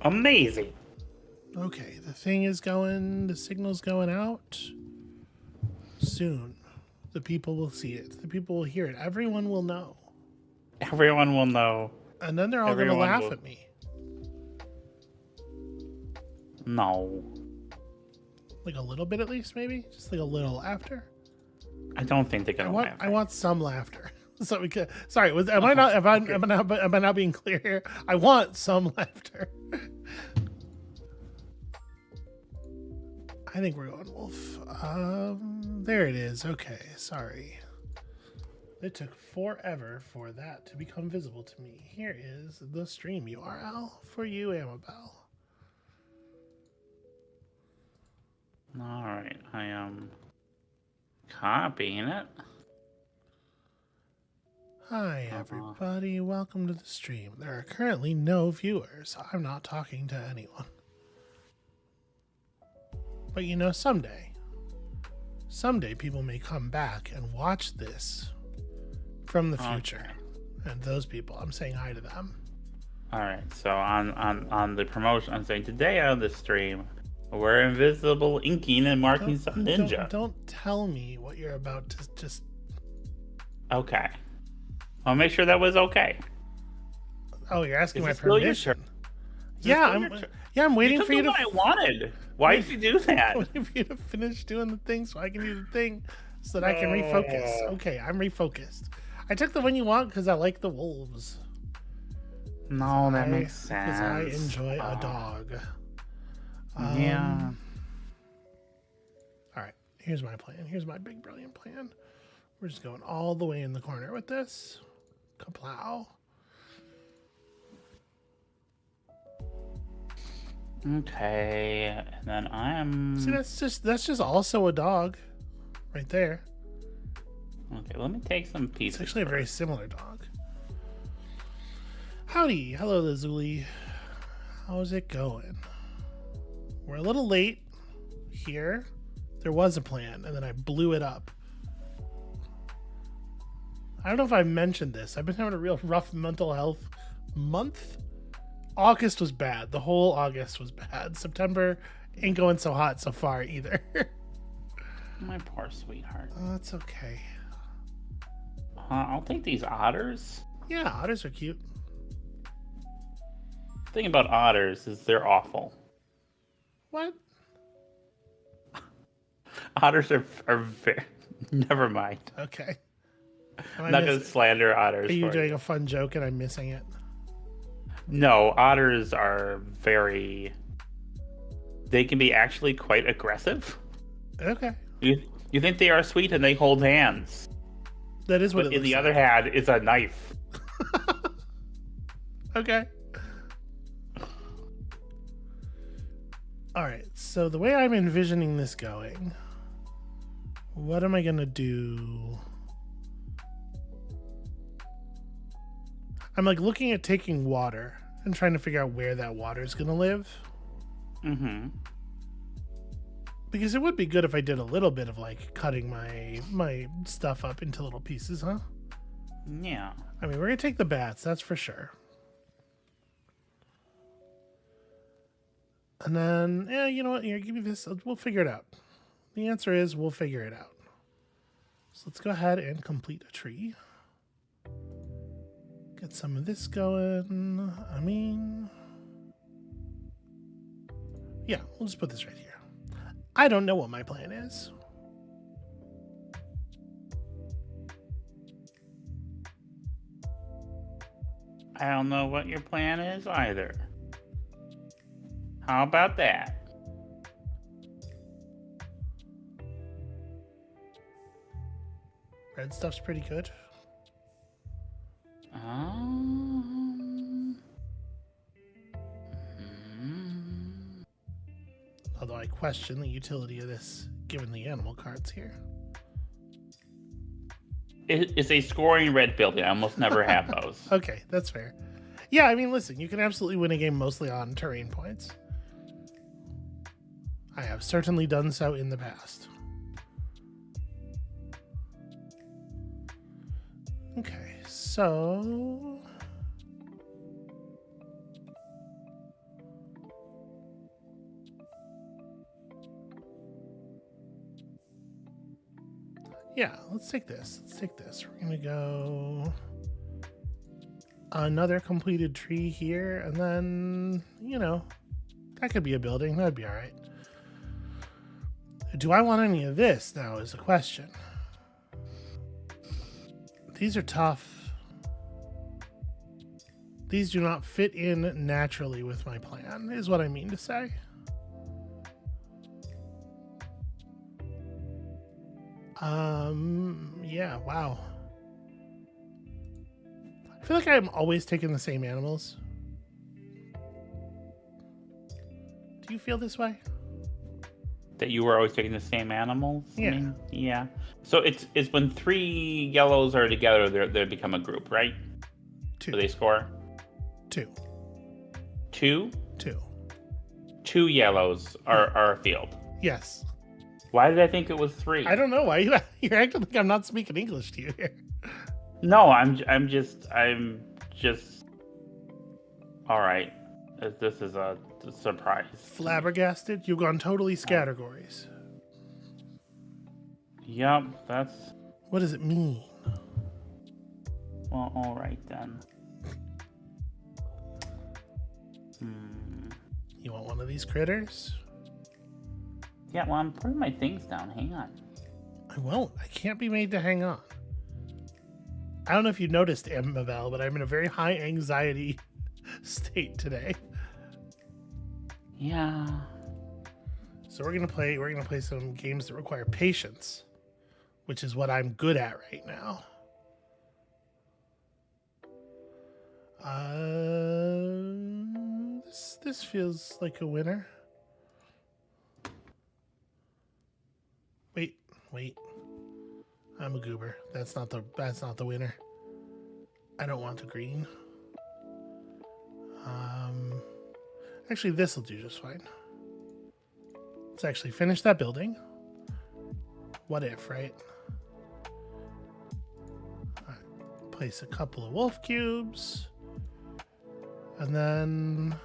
Amazing. Okay, the signal's going out soon. The people will see it. The people will hear it. Everyone will know. Everyone will know. And then they're all going to laugh at me. No. Like a little bit at least, maybe? Just like a little laughter? I don't think they're going to laugh. I want some laughter. So we could. Sorry, am I not being clear here? I want some laughter. I think we're going wolf. There it is. Okay, sorry. It took forever for that to become visible to me. Here is the stream URL for you, Amabel. All right, I am copying it. Hi, everybody. Welcome to the stream. There are currently no viewers. I'm not talking to anyone. But you know, someday people may come back and watch this from the future. Okay. And those people, I'm saying hi to them. All right, so on the promotion, I'm saying today on the stream, we're invisible inking and marking some ninja. Don't tell me what you're about to just... Okay. I'll make sure that was okay. Oh, you're asking my permission. Yeah, I'm waiting for you to... I wanted. Why did you do that? I'm waiting for you to finish doing the thing so I can do the thing so that I can refocus. Okay, I'm refocused. I took the one you want because I like the wolves. No, that makes sense. Because I enjoy a dog. Yeah. All right, here's my plan. Here's my big, brilliant plan. We're just going all the way in the corner with this. Kaplow. Okay, and then I'm... See, that's just also a dog right there. Okay, let me take some pieces. It's actually a very similar dog. Howdy. Hello, Lazuli. How's it going? We're a little late here. There was a plan, and then I blew it up. I don't know if I mentioned this. I've been having a real rough mental health month. August was bad. The whole August was bad. September ain't going so hot so far either. My poor sweetheart. Oh, that's okay. I'll take these otters. Yeah, otters are cute. The thing about otters is they're awful. What? Otters are very... Never mind. Okay. I'm not going to slander otters. Are you doing a fun joke and I'm missing it? No, otters are very... They can be actually quite aggressive. Okay. You think they are sweet and they hold hands. That is what but it looks like. In the other hand is a knife. Okay. All right, so the way I'm envisioning this going, what am I going to do? I'm like looking at taking water and trying to figure out where that water is going to live. Mm-hmm. Because it would be good if I did a little bit of like cutting my stuff up into little pieces, huh? Yeah. I mean, we're going to take the bats, that's for sure. And then, yeah, you know what? Here, give me this. We'll figure it out. The answer is we'll figure it out. So let's go ahead and complete a tree. Get some of this going. I mean, yeah, we'll just put this right here. I don't know what my plan is. I don't know what your plan is either. How about that? Red stuff's pretty good. Although I question the utility of this, given the animal cards here. It's a scoring red building. I almost never have those. Okay, that's fair. Yeah, I mean, listen, you can absolutely win a game mostly on terrain points. I have certainly done so in the past. Okay, so... Yeah, let's take this. Let's take this. We're going to go another completed tree here, and then, you know, that could be a building. That'd be all right. Do I want any of this now is a question. These are tough. These do not fit in naturally with my plan, is what I mean to say. Yeah, wow. I feel like I'm always taking the same animals. Do you feel this way? That you were always taking the same animals? Yeah. I mean, yeah. So it's when 3 yellows are together, they become a group, right? 2. So they score? 2. 2? 2. 2 yellows are a field. Yes. Why did I think it was 3? I don't know why you're acting like I'm not speaking English to you here. No, I'm just. All right. This is a surprise. Flabbergasted? You've gone totally scattergories. Yep, that's. What does it mean? Well, all right then. You want one of these critters? Yeah, well, I'm putting my things down. Hang on. I won't. I can't be made to hang on. I don't know if you noticed, Amabel, but I'm in a very high anxiety state today. Yeah. So we're gonna play some games that require patience, which is what I'm good at right now. This feels like a winner. Wait. I'm a goober. That's not the winner. I don't want the green. Actually, this will do just fine. Let's actually finish that building. What if, right? All right. Place a couple of wolf cubes. And then...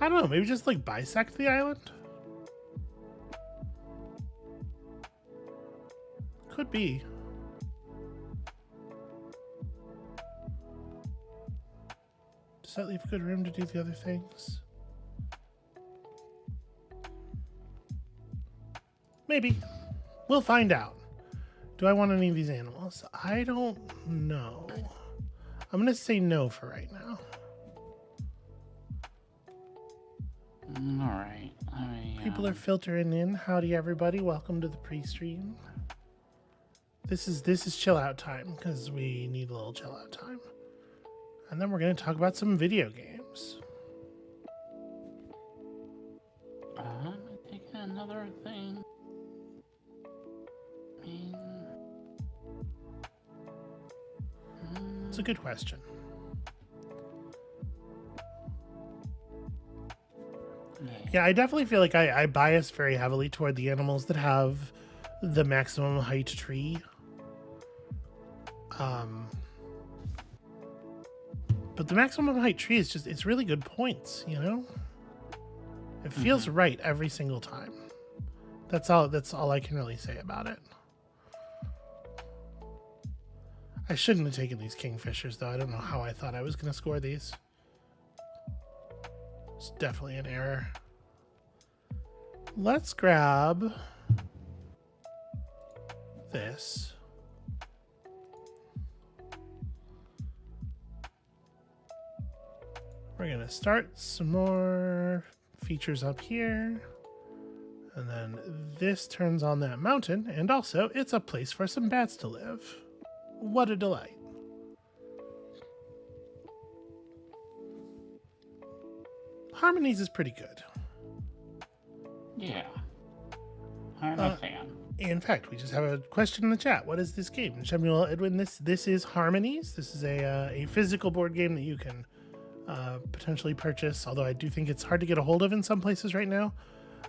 I don't know, maybe just like bisect the island? Could be. Does that leave good room to do the other things? Maybe. We'll find out. Do I want any of these animals? I don't know. I'm gonna say no for right now. All right. People are filtering in. Howdy, everybody. Welcome to the pre-stream. This is chill out time because we need a little chill out time. And then we're going to talk about some video games. I'm taking another thing. It's a good question. Yeah, I definitely feel like I bias very heavily toward the animals that have the maximum height tree. But the maximum height tree is just, it's really good points, you know? It feels right every single time. That's all I can really say about it. I shouldn't have taken these kingfishers, though. I don't know how I thought I was going to score these. It's definitely an error. Let's grab this. We're going to start some more features up here. And then this turns on that mountain. And also, it's a place for some bats to live. What a delight. Harmonies is pretty good. Yeah. I'm a fan. In fact, we just have a question in the chat. What is this game? Shemuel Edwin, this is Harmonies. This is a physical board game that you can potentially purchase, although I do think it's hard to get a hold of in some places right now.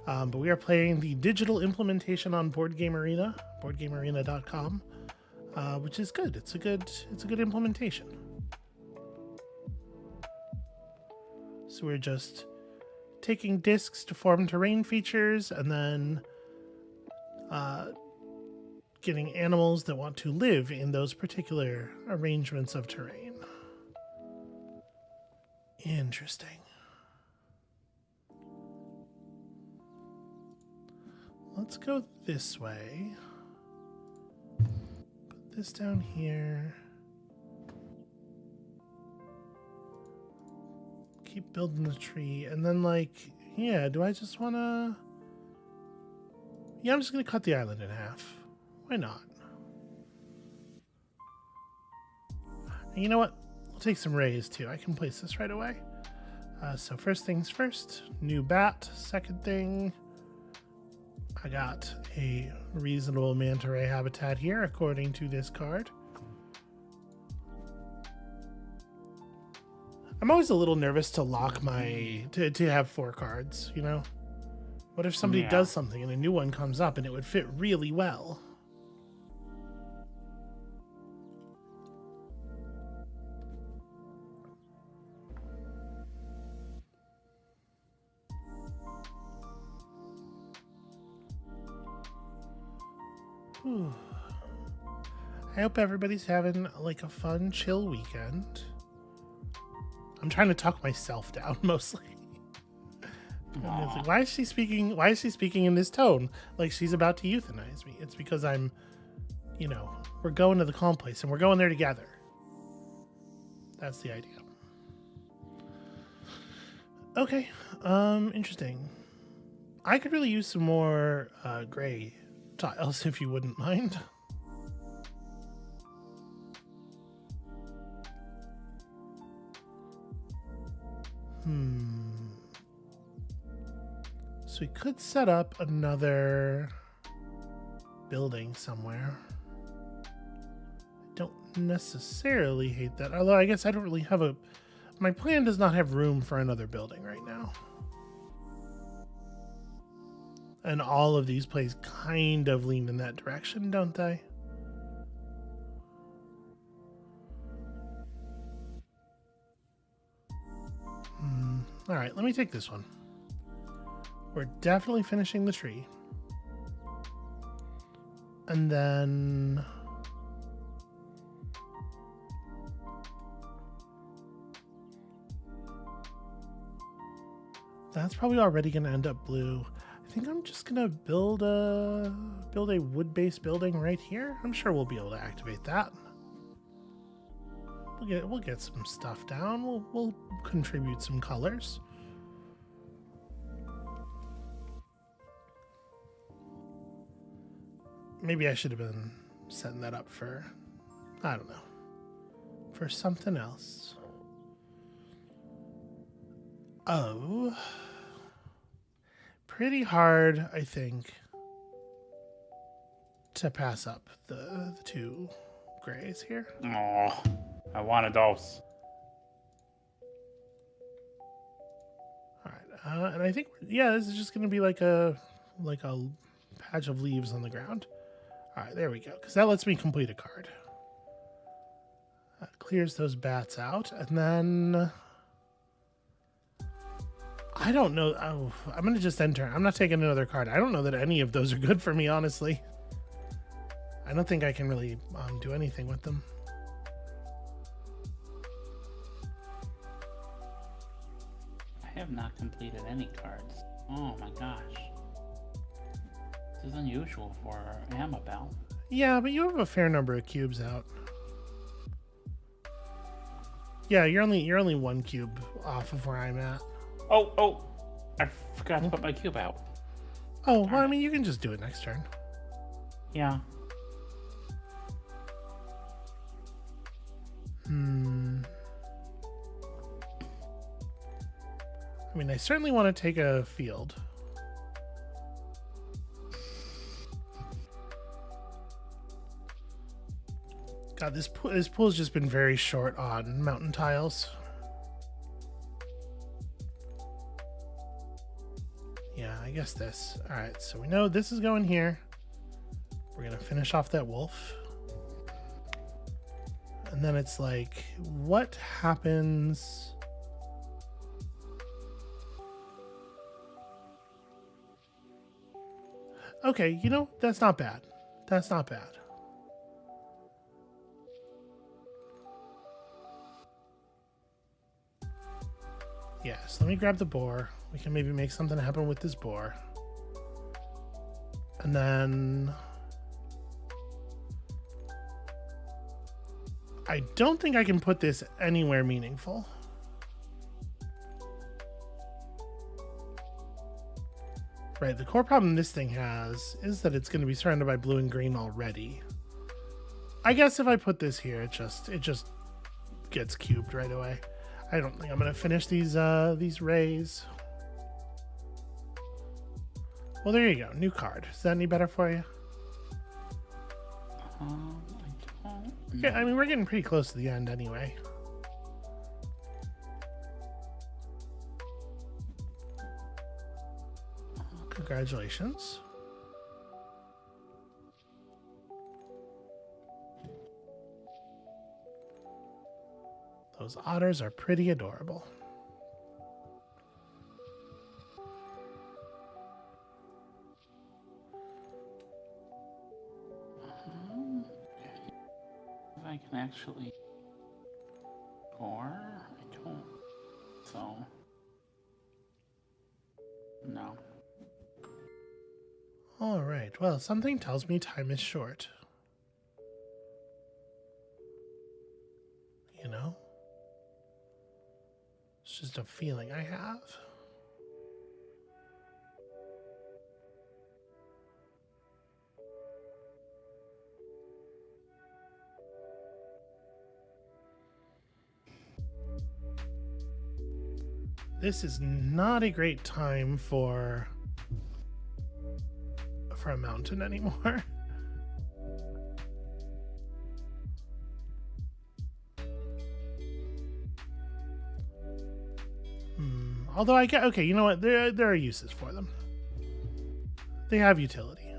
But we are playing the digital implementation on BoardGameArena, BoardGameArena.com, which is good. It's a good implementation. So we're just taking discs to form terrain features, and then getting animals that want to live in those particular arrangements of terrain. Interesting. Let's go this way. Put this down here. Keep building the tree. And then, like, yeah, do I just want to... Yeah, I'm just going to cut the island in half. Why not? And you know what? I'll take some rays, too. I can place this right away. So first things first, new bat. Second thing, I got a reasonable manta ray habitat here, according to this card. I'm always a little nervous to lock my... to have 4 cards, you know? What if somebody does something and a new one comes up and it would fit really well? Whew. I hope everybody's having like a fun, chill weekend. I'm trying to talk myself down mostly. Like, why is she speaking? Why is she speaking in this tone? Like she's about to euthanize me. It's because I'm, you know, we're going to the calm place and we're going there together. That's the idea. Okay, interesting. I could really use some more gray tiles if you wouldn't mind. So we could set up another building somewhere. I don't necessarily hate that, although I guess I don't really have a... My plan does not have room for another building right now. And all of these plays kind of lean in that direction, don't they? All right, let me take this one. We're definitely finishing the tree. And then... that's probably already going to end up blue. I think I'm just going to build a wood-based building right here. I'm sure we'll be able to activate that. We'll get some stuff down. We'll contribute some colors. Maybe I should have been setting that up for, I don't know, for something else. Oh, pretty hard, I think, to pass up the 2 grays here. Oh, I wanted those. All right, and I think this is just going to be like a patch of leaves on the ground. All right, there we go, because that lets me complete a card. That clears those bats out, and then I don't know. Oh, I'm going to just enter. I'm not taking another card. I don't know that any of those are good for me, honestly. I don't think I can really do anything with them. I have not completed any cards. Oh my gosh. This is unusual for Amabel. Yeah, but you have a fair number of cubes out. Yeah, you're only 1 cube off of where I'm at. Oh! I forgot to put my cube out. Oh, well, I mean, you can just do it next turn. Yeah. I mean, I certainly want to take a field. God, this pool's just been very short on mountain tiles. Yeah, I guess this. All right, so we know this is going here. We're going to finish off that wolf. And then it's like, what happens Okay, you know, that's not bad. That's not bad. Yes, let me grab the boar. We can maybe make something happen with this boar. And then... I don't think I can put this anywhere meaningful. Right, the core problem this thing has is that it's going to be surrounded by blue and green already. I guess if I put this here, it just gets cubed right away. I don't think I'm going to finish these rays. Well, there you go. New card. Is that any better for you? I don't. Yeah, I mean, we're getting pretty close to the end anyway. Congratulations. Those otters are pretty adorable. If I can actually score, I don't. So no. All right. Well, something tells me time is short. You know? It's just a feeling I have. This is not a great time for a mountain anymore. Although I get, okay, you know what? There are uses for them. They have utility.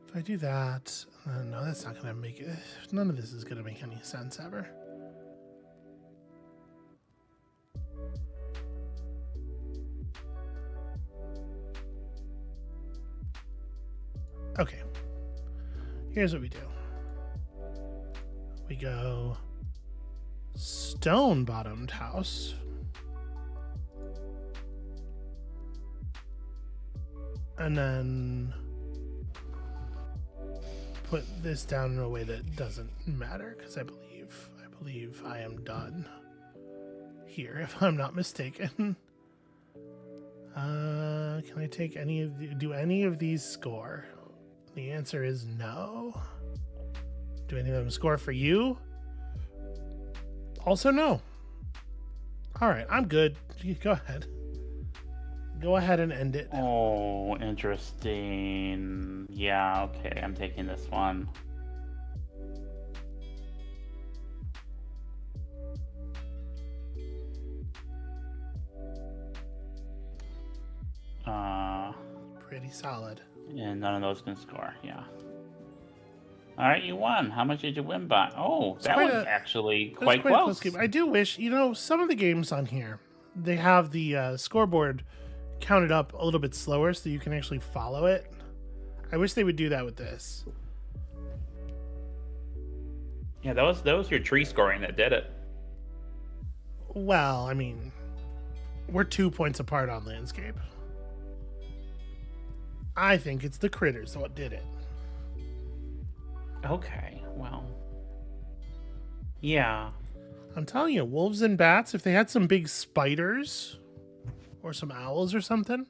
If I do that, no, that's not going to make it. None of this is going to make any sense ever. Okay. Here's what we do. We go stone bottomed house. And then put this down in a way that doesn't matter, because I believe I am done here, if I'm not mistaken. Can I take any of the, do any of these score? The answer is no. Do any of them score for you? Also no. All right, I'm good. You go ahead. Go ahead and end it. Oh, interesting. Yeah, okay, I'm taking this one. Pretty solid. And none of those can score, yeah. Alright, you won. How much did you win by? Oh, that was actually quite close. I do wish, you know, some of the games on here, they have the scoreboard counted up a little bit slower so you can actually follow it. I wish they would do that with this. Yeah, that was your tree scoring that did it. Well, I mean, we're 2 points apart on landscape. I think it's the critters what did it. Okay, well. Yeah. I'm telling you, wolves and bats, if they had some big spiders or some owls or something.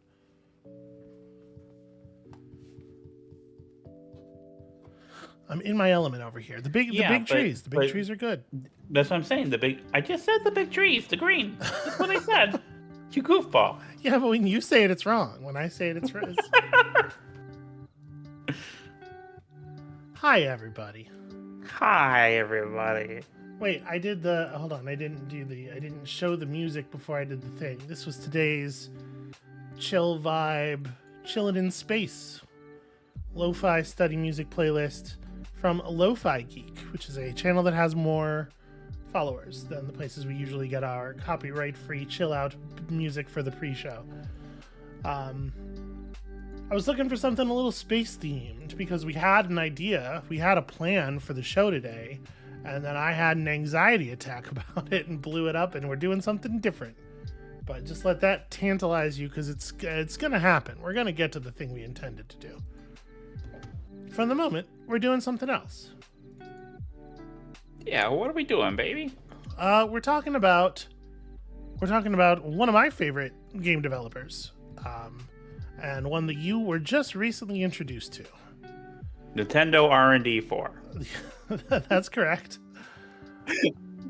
I'm in my element over here. The big trees. The big trees are good. That's what I'm saying. I just said the big trees, the green. That's what I said. You goofball. Yeah, but when you say it, it's wrong. When I say it, it's right. Hi, everybody. Hi, everybody. Wait, I did the... Hold on, I didn't show the music before I did the thing. This was today's chill vibe, chillin' in space, lo-fi study music playlist from Lo-Fi Geek, which is a channel that has more followers than the places we usually get our copyright-free chill-out music for the pre-show. I was looking for something a little space-themed because we had an idea, we had a plan for the show today, and then I had an anxiety attack about it and blew it up, and we're doing something different. But just let that tantalize you, because it's going to happen. We're going to get to the thing we intended to do. For the moment, we're doing something else. Yeah, what are we doing, baby? We're talking about one of my favorite game developers, and one that you were just recently introduced to. Nintendo R&D 4. That's correct.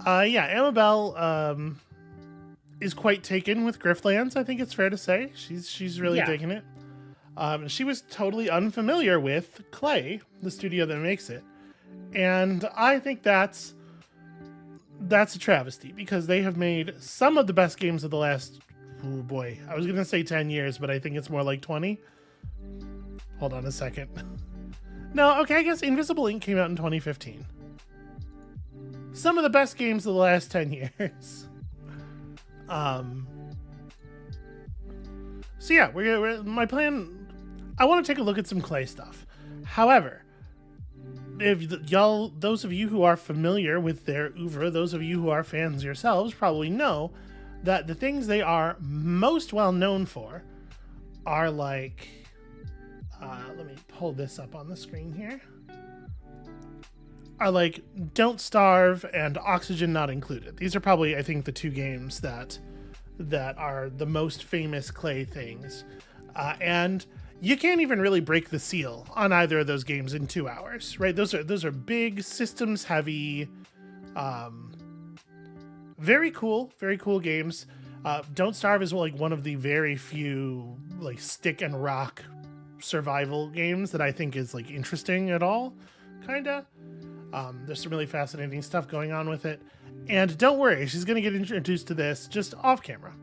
Amabel is quite taken with Griftlands. I think it's fair to say she's really digging it. She was totally unfamiliar with Clay, the studio that makes it, and I think that's a travesty because they have made some of the best games of the last, oh boy, I was gonna say 10 years, but I think it's more like 20. Hold on a second. No, okay, I guess Invisible Ink came out in 2015. Some of the best games of the last 10 years. So yeah, my plan, I want to take a look at some Clay stuff. However, those of you who are familiar with their oeuvre, those of you who are fans yourselves probably know that the things they are most well known for are like, let me pull this up on the screen here, are like Don't Starve and Oxygen Not Included. These are probably, I think, the two games that are the most famous Clay things. And you can't even really break the seal on either of those games in 2 hours, right? Those are big, systems heavy, very cool games. Don't Starve is like one of the very few like stick and rock survival games that I think is like interesting at all, kinda. There's some really fascinating stuff going on with it. And don't worry, she's going to get introduced to this just off camera.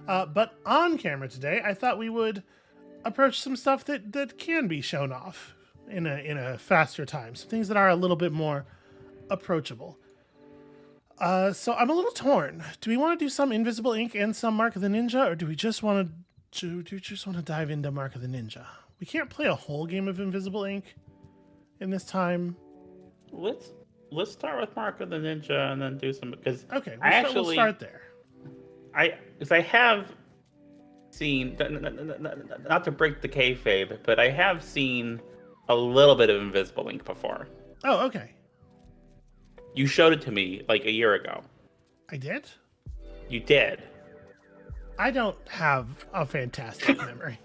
But on camera today, I thought we would approach some stuff that can be shown off in a faster time. Some things that are a little bit more approachable. So I'm a little torn. Do we want to do some Invisible Ink and some Mark of the Ninja, or do we just want to dive into Mark of the Ninja? We can't play a whole game of Invisible Ink in this time. Let's start with Mark of the Ninja and then do some, because okay, we'll start there. I have seen, not to break the kayfabe, but I have seen a little bit of Invisible Ink before. Oh, okay. You showed it to me like a year ago. I did? You did. I don't have a fantastic memory.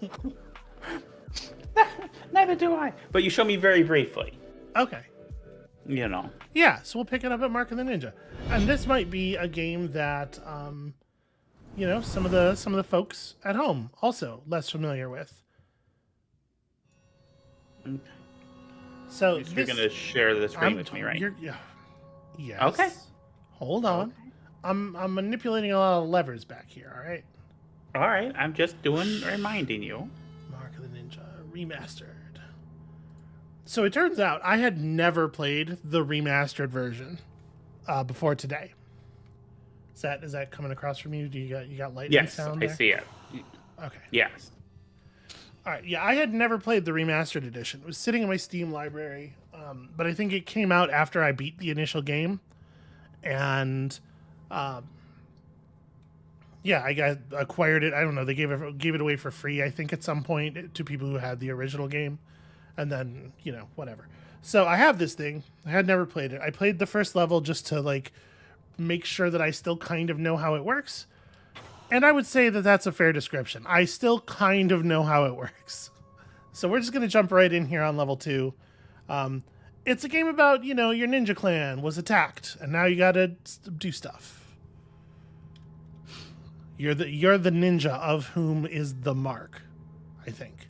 Neither do I. But you showed me very briefly. Okay. You know. Yeah, so we'll pick it up at Mark of the Ninja. And this might be a game that, some of the folks at home also less familiar with. Okay. So you're going to share the screen with me, right? Yes. Okay. Hold on. Okay. I'm manipulating a lot of levers back here, all right? All right, I'm just reminding you. Mark of the Ninja Remastered. So it turns out I had never played the remastered version before today. Is that coming across from you? You got lightning sound there? Yes, I see it. Okay. Yes. All right. Yeah, I had never played the remastered edition. It was sitting in my Steam library, but I think it came out after I beat the initial game, and I acquired it. I don't know. They gave it away for free, I think, at some point to people who had the original game. And then, whatever. So I have this thing. I had never played it. I played the first level just to, like, make sure that I still kind of know how it works. And I would say that that's a fair description. I still kind of know how it works. So we're just going to jump right in here on level 2. It's a game about, your ninja clan was attacked, and now you got to do stuff. You're the ninja of whom is the Mark, I think.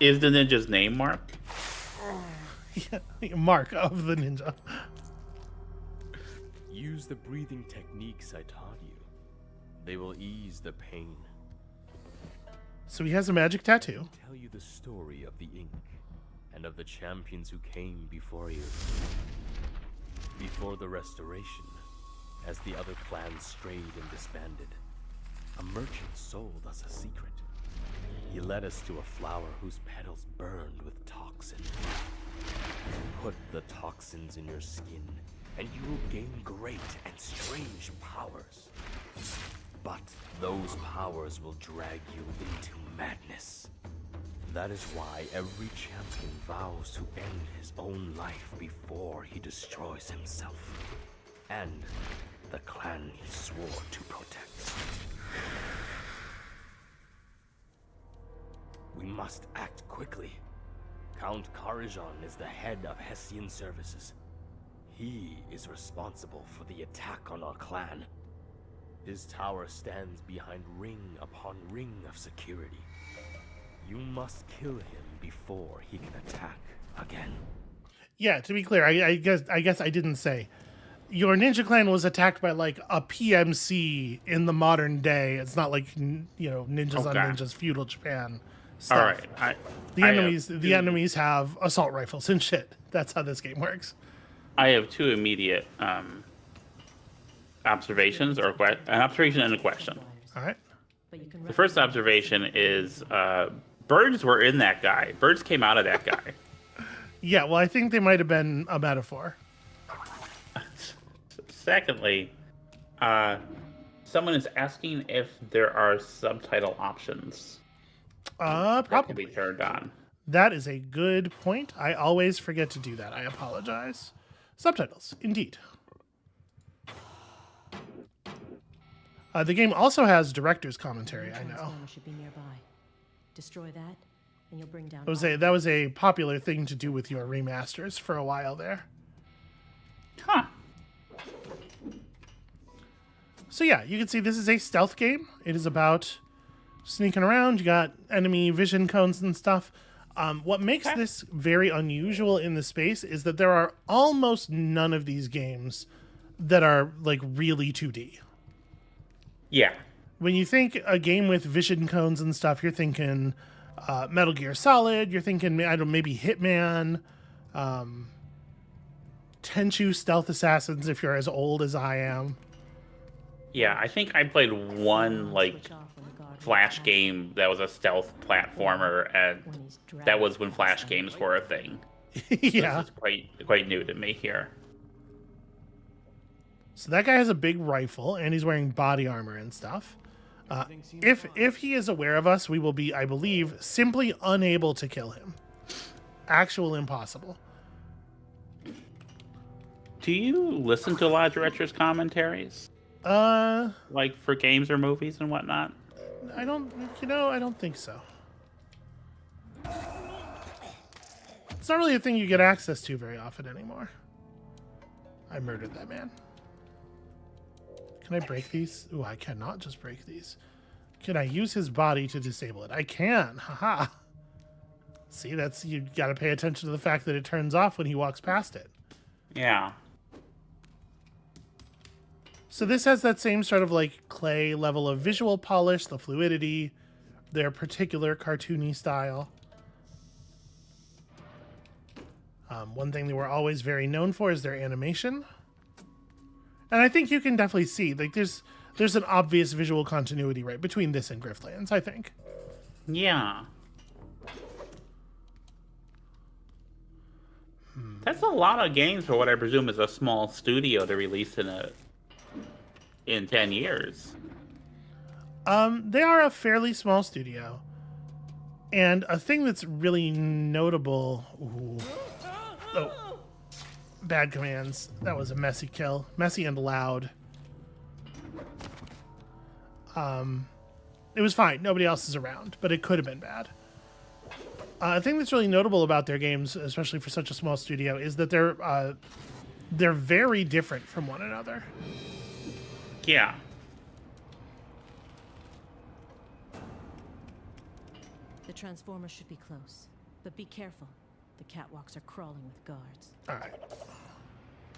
Is the ninja's name Mark? Yeah, Mark of the Ninja. Use the breathing techniques I taught you. They will ease the pain. So he has a magic tattoo. I'll tell you the story of the ink and of the champions who came before you. Before the restoration, as the other clans strayed and disbanded, a merchant sold us a secret. He led us to a flower whose petals burned with toxin. Put the toxins in your skin, and you will gain great and strange powers. But those powers will drag you into madness. That is why every champion vows to end his own life before he destroys himself. And the clan he swore to protect. We must act quickly. Count Karajan is the head of Hessian services. He is responsible for the attack on our clan. His tower stands behind ring upon ring of security. You must kill him before he can attack again. Yeah, to be clear, I guess I didn't say. Your ninja clan was attacked by like a PMC in the modern day. It's not like ninjas on ninjas feudal Japan stuff. All right. The enemies have assault rifles and shit. That's how this game works. I have two immediate observations, or an observation and a question. All right. The first observation is birds were in that guy. Birds came out of that guy. Yeah, well, I think they might have been a metaphor. Secondly, someone is asking if there are subtitle options that can be Probably. turned on. That is a good point. I always forget to do that. I apologize. Subtitles, indeed. The game also has director's commentary, I know. Transformer should be nearby. Destroy that, and you'll bring down. That was a popular thing to do with your remasters for a while there. Huh. So yeah, you can see this is a stealth game. It is about sneaking around. You got enemy vision cones and stuff. What makes this very unusual in the space is that there are almost none of these games that are like really 2D. Yeah. When you think a game with vision cones and stuff, you're thinking Metal Gear Solid. You're thinking, maybe Hitman, Tenchu Stealth Assassins, if you're as old as I am. Yeah, I think I played one Flash game that was a stealth platformer, and that was when Flash games were a thing. Yeah. This is quite new to me here. So that guy has a big rifle, and he's wearing body armor and stuff. If he is aware of us, we will be, I believe, simply unable to kill him. Actual impossible. Do you listen to a lot of directors' commentaries? Like for games or movies and whatnot? I don't think so. It's not really a thing you get access to very often anymore. I murdered that man. Can I break these? Ooh, I cannot just break these. Can I use his body to disable it? I can. Haha. See, you got to pay attention to the fact that it turns off when he walks past it. Yeah. So this has that same sort of like clay level of visual polish, the fluidity, their particular cartoony style. One thing they were always very known for is their animation. And I think you can definitely see, like, there's an obvious visual continuity, right, between this and Griftlands, I think. Yeah. That's a lot of games for what I presume is a small studio to release in 10 years. They are a fairly small studio. And a thing that's really notable... Ooh. Oh. Bad commands. That was a messy kill. Messy and loud. It was fine. Nobody else is around, but it could have been bad. A thing that's really notable about their games, especially for such a small studio, is that they're very different from one another. Yeah. The transformer should be close, but be careful. The catwalks are crawling with guards. All right.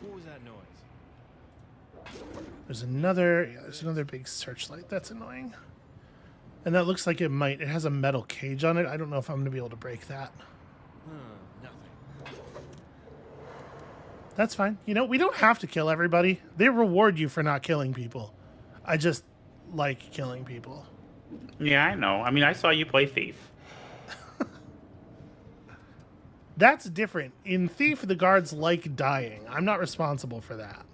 What was that noise? There's another big searchlight. That's annoying. And that looks like it has a metal cage on it. I don't know if I'm going to be able to break that. Nothing. That's fine. You know, we don't have to kill everybody. They reward you for not killing people. I just like killing people. Yeah, I know. I mean, I saw you play Thief. That's different. In Thief, the guards like dying. I'm not responsible for that.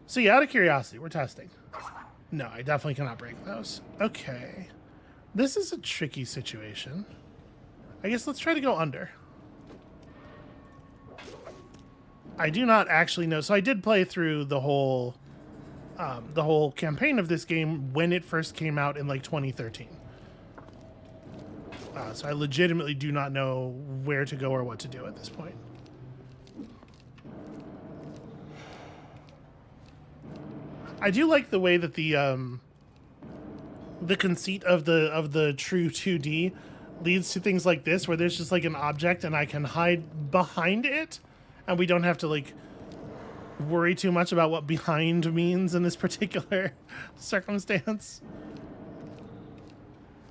So yeah, out of curiosity, we're testing. No, I definitely cannot break those. Okay. This is a tricky situation. I guess let's try to go under. I do not actually know. So I did play through the whole campaign of this game when it first came out in like 2013. So I legitimately do not know where to go or what to do at this point. I do like the way that the conceit of the true 2D leads to things like this, where there's just like an object and I can hide behind it, and we don't have to like worry too much about what behind means in this particular circumstance.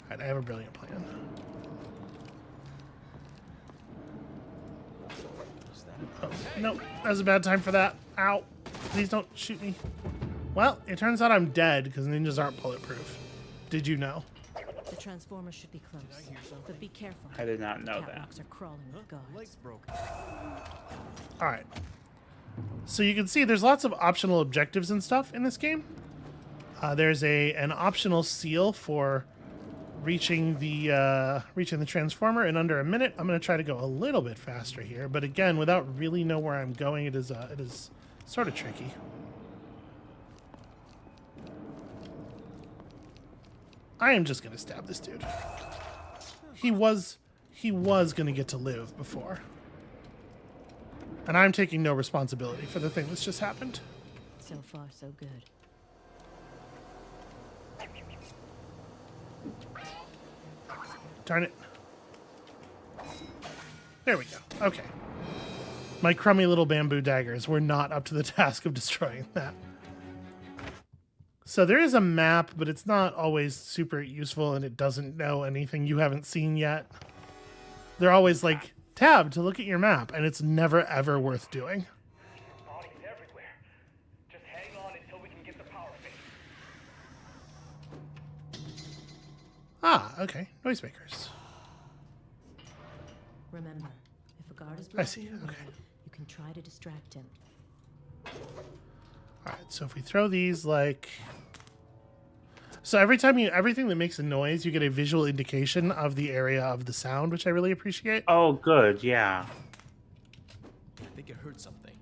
All right, I have a brilliant plan. Oh, no, that was a bad time for that. Ow. Please don't shoot me. Well, it turns out I'm dead because ninjas aren't bulletproof. Did you know? The transformer should be close, but be careful. I did not know that. Catwalks are crawling with guards. All right. So you can see there's lots of optional objectives and stuff in this game. There's an optional seal for reaching the transformer in under a minute. I'm going to try to go a little bit faster here, but again, without really know where I'm going, it is sort of tricky. I am just going to stab this dude. He was going to get to live before. And I'm taking no responsibility for the thing that's just happened. So far, so good. Darn it. There we go. Okay. My crummy little bamboo daggers were not up to the task of destroying that. So there is a map, but it's not always super useful, and it doesn't know anything you haven't seen yet. They're always like, tab to look at your map, and it's never ever worth doing. Bodies everywhere. Just hang on until we can get the power fix. Ah, okay. Noisemakers. Remember, if a guard is I see, blocking your okay. way, you can try to distract him. Alright, so if we throw these like... So everything that makes a noise, you get a visual indication of the area of the sound, which I really appreciate. Oh, good. Yeah. I think I heard something.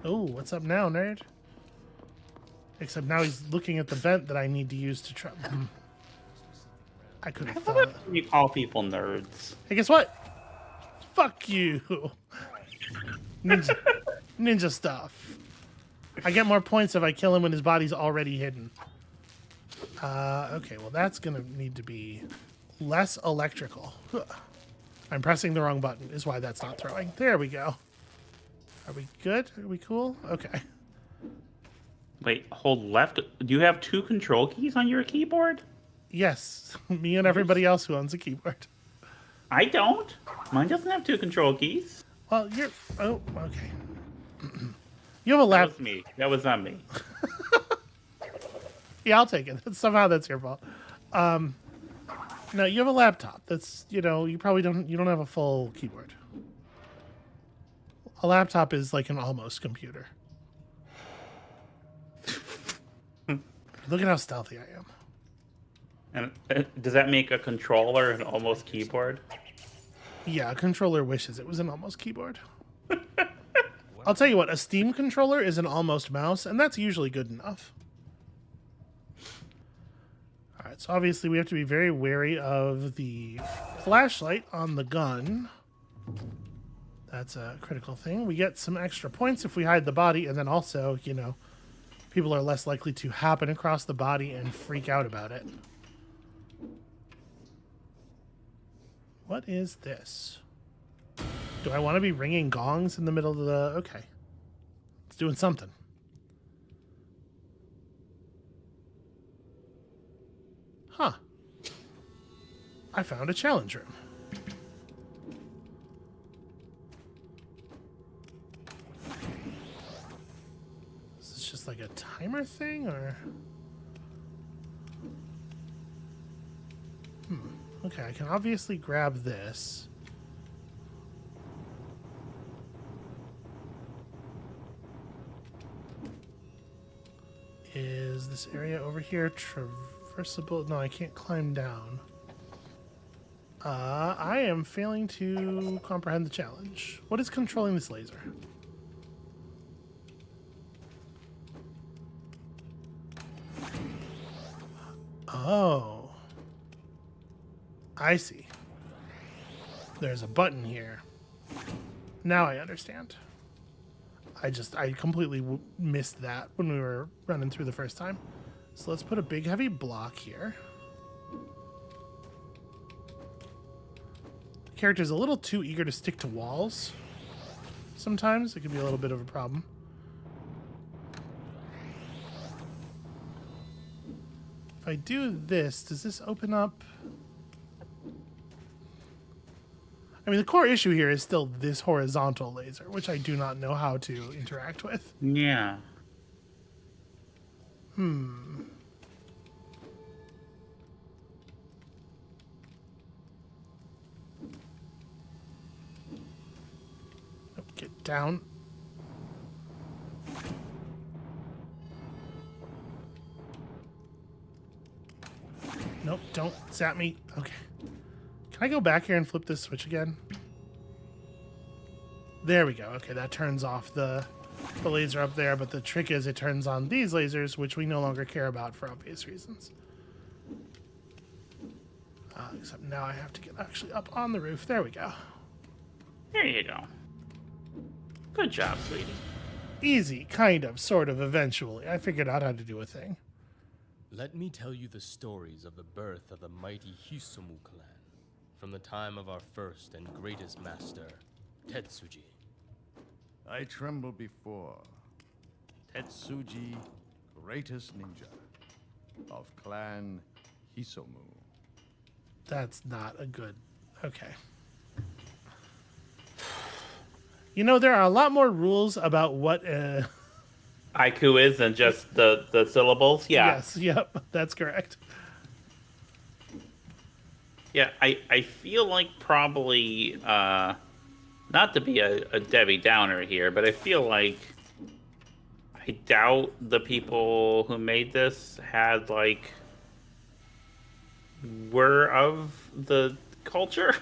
Oh, what's up now, nerd? Except now he's looking at the vent that I need to use to try... I could I have love thought... it when you call people nerds. Hey, guess what? Fuck you. Ninja stuff. I get more points if I kill him when his body's already hidden. Okay, well that's gonna need to be less electrical. I'm pressing the wrong button is why that's not throwing. There we go. Are we good? Are we cool? Okay. Wait, hold left. Do you have 2 control keys on your keyboard? Yes, me and everybody else who owns a keyboard. I don't. Mine doesn't have 2 control keys. Well, you're... Oh, okay. You have a That lap... was me. That was not me. Yeah, I'll take it. Somehow that's your fault. No, you have a laptop. That's, you probably don't have a full keyboard. A laptop is like an almost computer. Look at how stealthy I am. And does that make a controller an almost keyboard? Yeah, a controller wishes it was an almost keyboard. I'll tell you what, a Steam controller is an almost mouse, and that's usually good enough. Alright, so obviously we have to be very wary of the flashlight on the gun. That's a critical thing. We get some extra points if we hide the body, and then also, people are less likely to happen across the body and freak out about it. What is this? Do I want to be ringing gongs in the middle of the... Okay. It's doing something. Huh. I found a challenge room. timer thing, or? Okay, I can obviously grab this. Is this area over here traversable? No, I can't climb down. I am failing to comprehend the challenge. What is controlling this laser? Oh. I see. There's a button here. Now I understand. I completely missed that when we were running through the first time. So let's put a big heavy block here. The character's a little too eager to stick to walls. Sometimes it can be a little bit of a problem. If I do this, does this open up? I mean, the core issue here is still this horizontal laser, which I do not know how to interact with. Yeah. Get down. Nope, don't zap me. Okay. Can I go back here and flip this switch again? There we go. Okay, that turns off the laser up there, but the trick is it turns on these lasers, which we no longer care about for obvious reasons. Except now I have to get actually up on the roof. There we go. There you go. Good job, sweetie. Easy, kind of, sort of, eventually. I figured out how to do a thing. Let me tell you the stories of the birth of the mighty Hisomu clan, from the time of our first and greatest master, Tetsuji. I tremble before Tetsuji, greatest ninja of Clan Hisomu. That's not a good... Okay. You know, there are a lot more rules about what... Haiku is than just the syllables. Yeah. Yes, yep, that's correct. Yeah, I feel like probably, not to be a Debbie Downer here, but I feel like I doubt the people who made this had, like, were of the culture.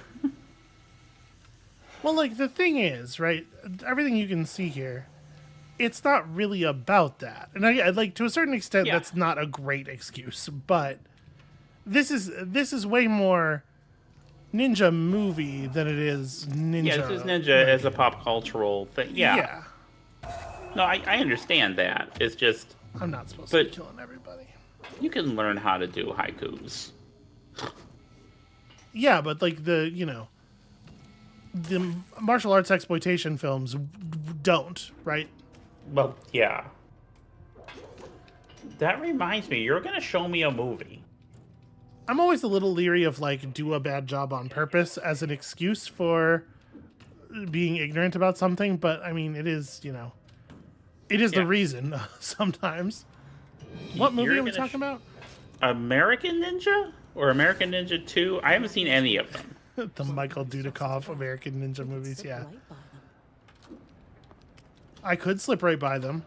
Well, like, the thing is, right, everything you can see here, it's not really about that. And I like, to a certain extent, Yeah. that's not a great excuse, but this is way more ninja movie than it is ninja. Yeah, this is ninja as a pop cultural thing. Yeah. No, I understand that. It's just, I'm not supposed to be But- killing everybody. you can learn how to do haikus. Yeah, but like the martial arts exploitation films don't, right? Well, yeah. That reminds me, you're gonna show me a movie. I'm always a little leery of like do a bad job on purpose as an excuse for being ignorant about something, but I mean it is, it is Yeah. the reason sometimes. What movie You're are we gonna talking about? American Ninja? Or American Ninja 2? I haven't seen any of them. The Michael Dudikoff American Ninja movies, yeah. Right by them. I could slip right by them,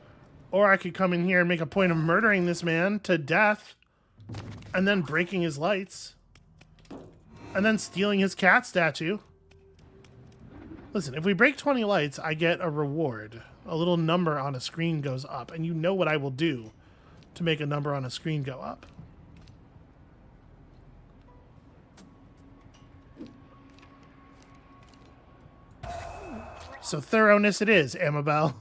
or I could come in here and make a point of murdering this man to death, and then breaking his lights, and then stealing his cat statue. Listen, if we break 20 lights, I get a reward. A little number on a screen goes up, and you know what I will do to make a number on a screen go up. So thoroughness it is, Amabel.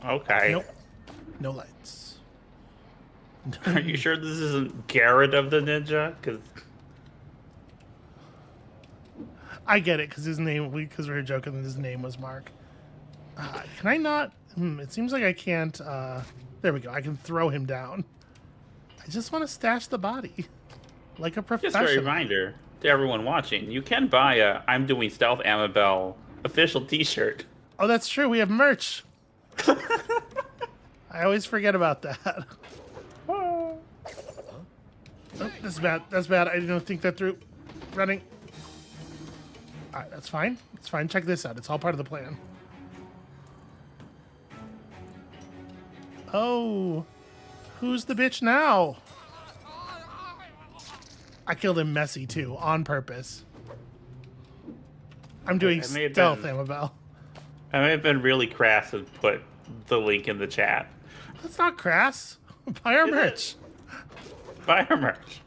Okay. Nope. No lights. Are you sure this isn't Garrett of the Ninja? Because I get it, because his name, because we were joking that his name was Mark. Can I not? It seems like I can't. There we go. I can throw him down. I just want to stash the body. Like a just professional. a reminder to everyone watching, you can buy a I'm Doing Stealth Amabel official t-shirt. Oh, that's true. We have merch. I always forget about that. Oh, that's bad. That's bad. I didn't think that through. Running. All right, that's fine. It's fine. Check this out. It's all part of the plan. Oh, who's the bitch now? I killed him messy too, on purpose. I'm doing stealth, Amabel. I may have been really crass and put the link in the chat. That's not crass. Buy our merch. Buy our merch.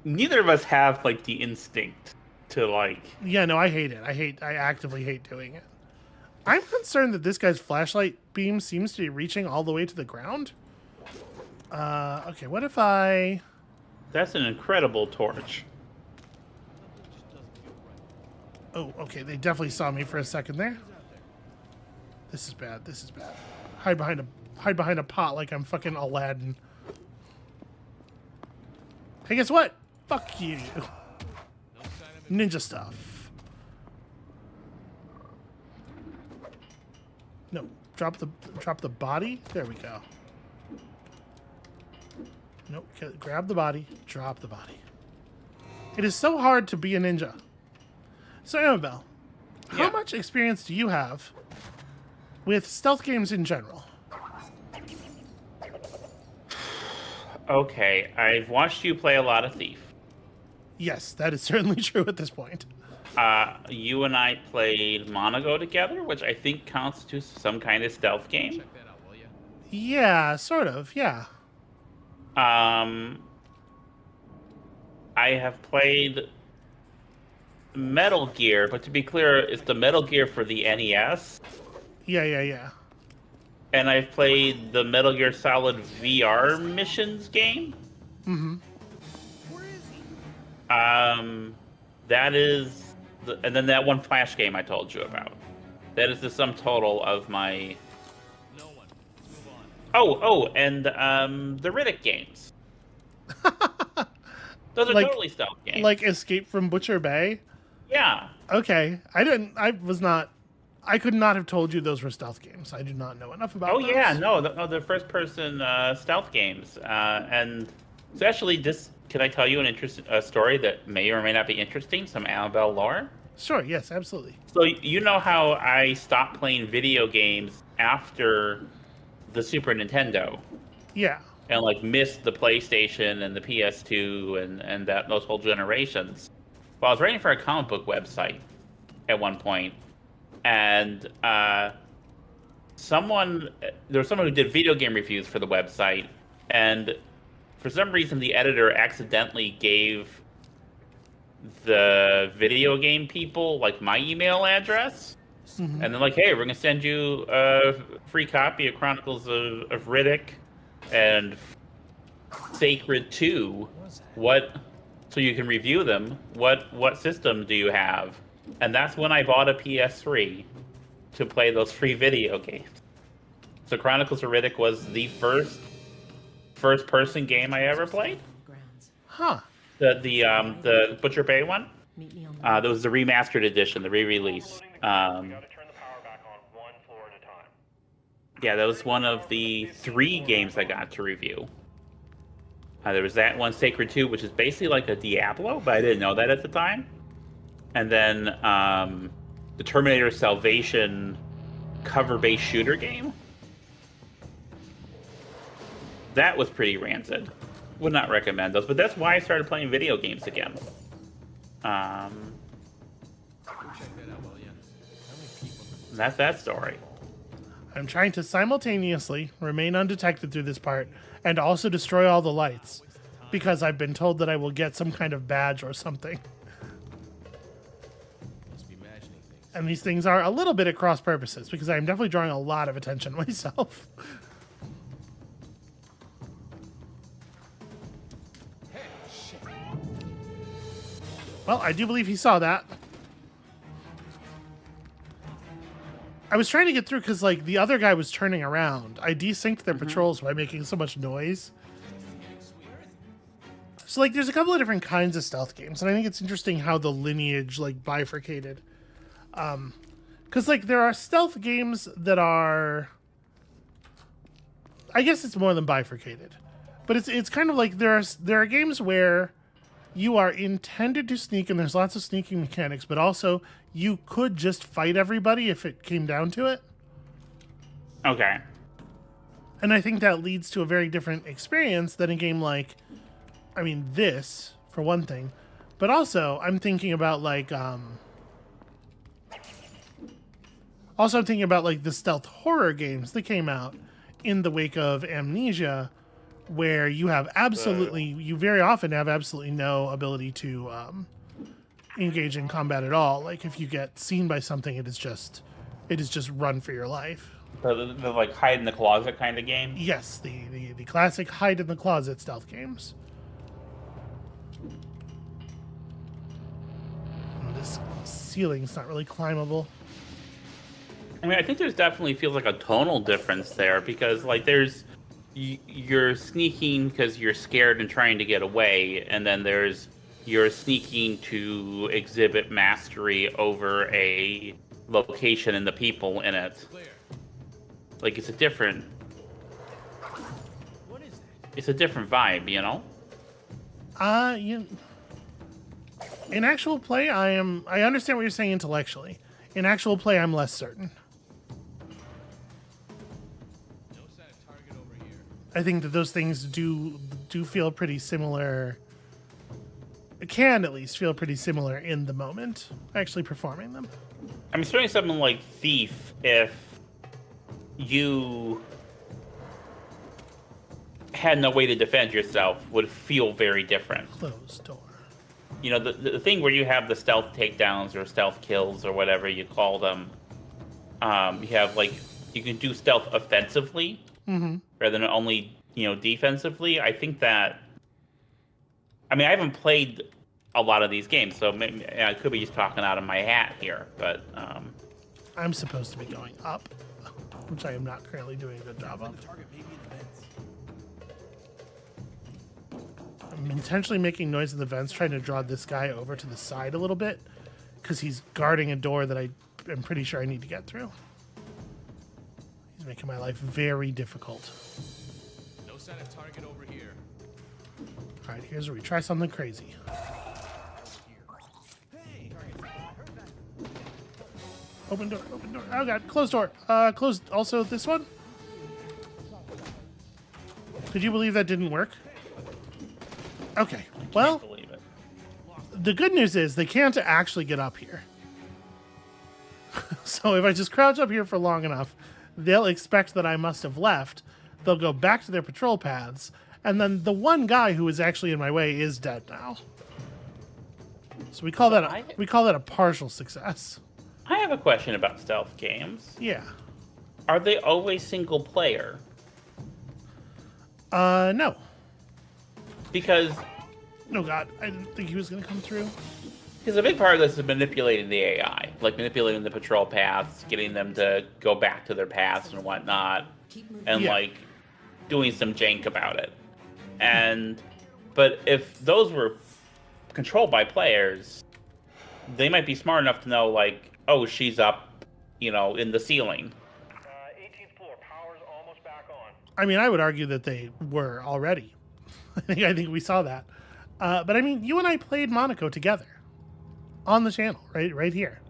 Neither of us have like the instinct to like. Yeah, no, I hate it. I actively hate doing it. I'm concerned that this guy's flashlight beam seems to be reaching all the way to the ground. Okay, what if I... That's an incredible torch. Oh, okay, they definitely saw me for a second there. This is bad. This is bad. Hide behind a pot like I'm fucking Aladdin. Hey, guess what? Fuck you. Ninja stuff. No, drop the body. There we go. Nope, grab the body, drop the body. It is so hard to be a ninja. So, Amabel, how much experience do you have with stealth games in general? Okay, I've watched you play a lot of Thief. Yes, that is certainly true at this point. You and I played Monago together, which I think constitutes some kind of stealth game. Check that out, will ya? Yeah, sort of, yeah. I have played Metal Gear, but to be clear, it's the Metal Gear for the NES. Yeah. And I've played the Metal Gear Solid VR missions game. Mm-hmm. That is, and then that one Flash game I told you about. That is the sum total of my. No one. Move on. And the Riddick games. Those are Like- totally stealth games. Like Escape from Butcher Bay? yeah. Okay, I could not have told you those were stealth games. I do not know enough about those. Yeah, no, the first-person stealth games, and it's actually just. Can I tell you a story that may or may not be interesting? Some Amabel lore. Sure, yes, absolutely. So you know how I stopped playing video games after the Super Nintendo, Yeah. and like missed the PlayStation and the PS2 and those whole generations. Well, I was writing for a comic book website at one point, and there was someone who did video game reviews for the website, and for some reason the editor accidentally gave the video game people like my email address, and then like, hey, we're gonna send you a free copy of Chronicles of Riddick and Sacred 2. So you can review them. What system do you have? And that's when I bought a PS3 to play those free video games. So Chronicles of Riddick was the first person game I ever played. Grounds. Huh. The Butcher Bay one. Meet me on the That was the remastered edition, the re-release. We gotta turn the power back on one floor at a time. Yeah, that was one of the 3 games I got to review. There was that one, Sacred 2, which is basically like a Diablo, but I didn't know that at the time. And then the Terminator Salvation cover-based shooter game. That was pretty rancid. Would not recommend those, but that's why I started playing video games again. Check that out, will ya? How many people? That's that story. I'm trying to simultaneously remain undetected through this part and also destroy all the lights because I've been told that I will get some kind of badge or something. Must be imagining things. And these things are a little bit at cross purposes because I am definitely drawing a lot of attention myself. Well, I do believe he saw that. I was trying to get through because, like, the other guy was turning around. I desynced their patrols by making so much noise. So, like, there's a couple of different kinds of stealth games, and I think it's interesting how the lineage, like, bifurcated. Because, like, there are stealth games that are I guess it's more than bifurcated, but it's kind of like there are games where you are intended to sneak and there's lots of sneaking mechanics, but also you could just fight everybody if it came down to it. Okay. And I think that leads to a very different experience than a game like, I mean, this, for one thing. But also, I'm thinking about, like, the stealth horror games that came out in the wake of Amnesia, where you have you very often have absolutely no ability to engage in combat at all. Like, if you get seen by something, it is just run for your life. So the like hide in the closet kind of game? Yes, the classic hide in the closet stealth games. And this ceiling's not really climbable. I mean, I think there's definitely feels like a tonal difference there because like you're sneaking because you're scared and trying to get away, and then you're sneaking to exhibit mastery over a location and the people in it. Like it's a different vibe, you know? In actual play, I understand what you're saying intellectually. In actual play, I'm less certain. I think that those things do feel pretty similar. It can at least feel pretty similar in the moment, actually performing them. I mean, certainly something like Thief, if you had no way to defend yourself, would feel very different. Closed door. You know, the thing where you have the stealth takedowns or stealth kills or whatever you call them, you have like, you can do stealth offensively rather than only, defensively. I think that, I mean, I haven't played a lot of these games, so maybe, I could be just talking out of my hat here, but... I'm supposed to be going up, which I am not currently doing a good job of. I'm intentionally making noise in the vents, trying to draw this guy over to the side a little bit, because he's guarding a door that I am pretty sure I need to get through. He's making my life very difficult. No sign of target over here. All right, here's where we try something crazy. Open door, open door. Oh god, closed door. Closed. Also, this one? Could you believe that didn't work? Okay, well, believe it. The good news is they can't actually get up here. So if I just crouch up here for long enough, they'll expect that I must have left. They'll go back to their patrol paths, and then the one guy who was actually in my way is dead now. So we call that a partial success. I have a question about stealth games. Yeah. Are they always single player? No. Because... Oh god, I didn't think he was going to come through. Because a big part of this is manipulating the AI. Like manipulating the patrol paths, getting them to go back to their paths and whatnot. And like doing some jank about it. But if those were controlled by players, they might be smart enough to know like, oh, she's up, in the ceiling. 18th floor, power's almost back on. I mean, I would argue that they were already. I think we saw that. But I mean, you and I played Monaco together on the channel, right here,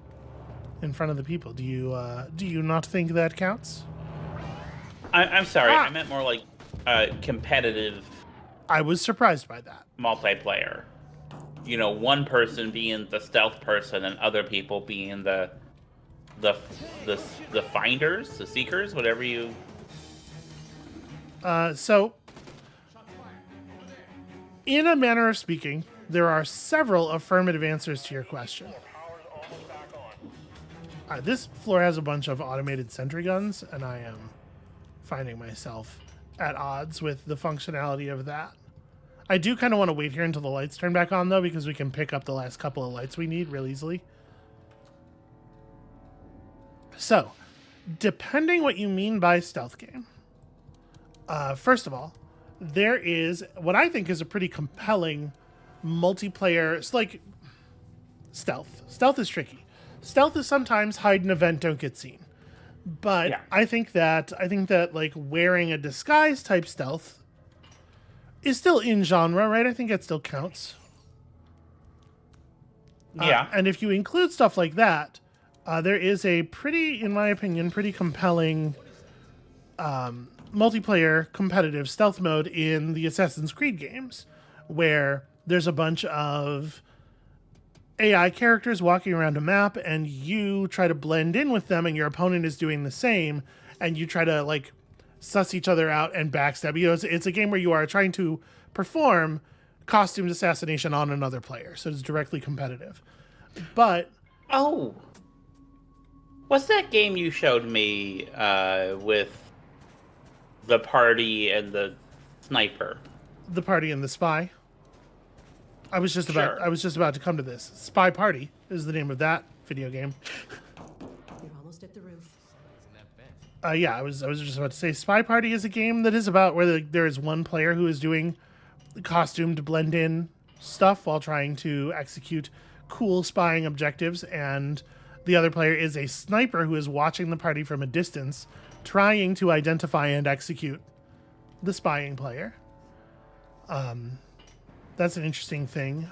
in front of the people. Do you not think that counts? I'm sorry, I meant more like competitive. I was surprised by that. Multiplayer. One person being the stealth person and other people being the finders, the seekers, whatever you. So, in a manner of speaking, there are several affirmative answers to your question. Power's almost back on. This floor has a bunch of automated sentry guns, and I am finding myself at odds with the functionality of that. I do kind of want to wait here until the lights turn back on, though, because we can pick up the last couple of lights we need real easily. So, depending what you mean by stealth game, first of all, there is what I think is a pretty compelling multiplayer. It's like stealth. Stealth is tricky. Stealth is sometimes hide an event, don't get seen. But Yeah. I think that like wearing a disguise type stealth is still in genre, right? I think it still counts. Yeah. And if you include stuff like that, there is a pretty, in my opinion, pretty compelling multiplayer competitive stealth mode in the Assassin's Creed games, where there's a bunch of AI characters walking around a map, and you try to blend in with them, and your opponent is doing the same, and you try to like suss each other out and backstab. You know, it's a game where you are trying to perform costumed assassination on another player, so it's directly competitive. But Oh, what's that game you showed me with the party and the sniper? the party and the spy. I was just about to come to this. Spy Party is the name of that video game. You're almost at the roof. Yeah, I was just about to say Spy Party is a game that is about where there is one player who is doing costumed blend in stuff while trying to execute cool spying objectives, and the other player is a sniper who is watching the party from a distance, trying to identify and execute the spying player. That's an interesting thing.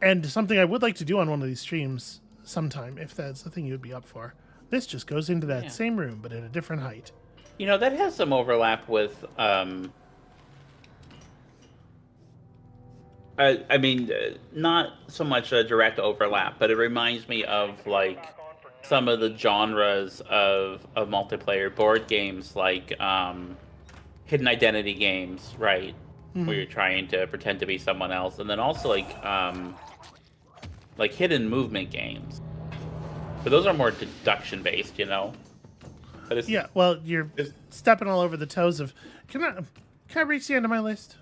And something I would like to do on one of these streams sometime, if that's the thing you would be up for. This just goes into that same room, but at a different height. You know, that has some overlap with, I mean, not so much a direct overlap, but it reminds me of, like, some of the genres of multiplayer board games, like hidden identity games, right? Where you're trying to pretend to be someone else, and then also like hidden movement games. But those are more deduction based, you know. But it's, Yeah, well, you're stepping all over the toes of. Can I reach the end of my list?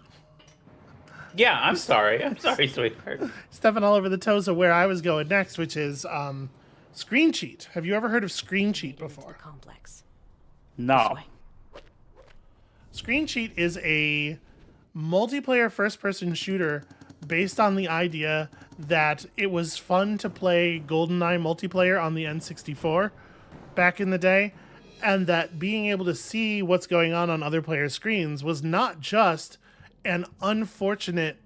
yeah. I'm sorry, sweetheart. Stepping all over the toes of where I was going next, which is Screen Cheat. Have you ever heard of Screen Cheat before? Complex. No. Screen Cheat is a multiplayer first-person shooter based on the idea that it was fun to play GoldenEye multiplayer on the N64 back in the day, and that being able to see what's going on other players' screens was not just an unfortunate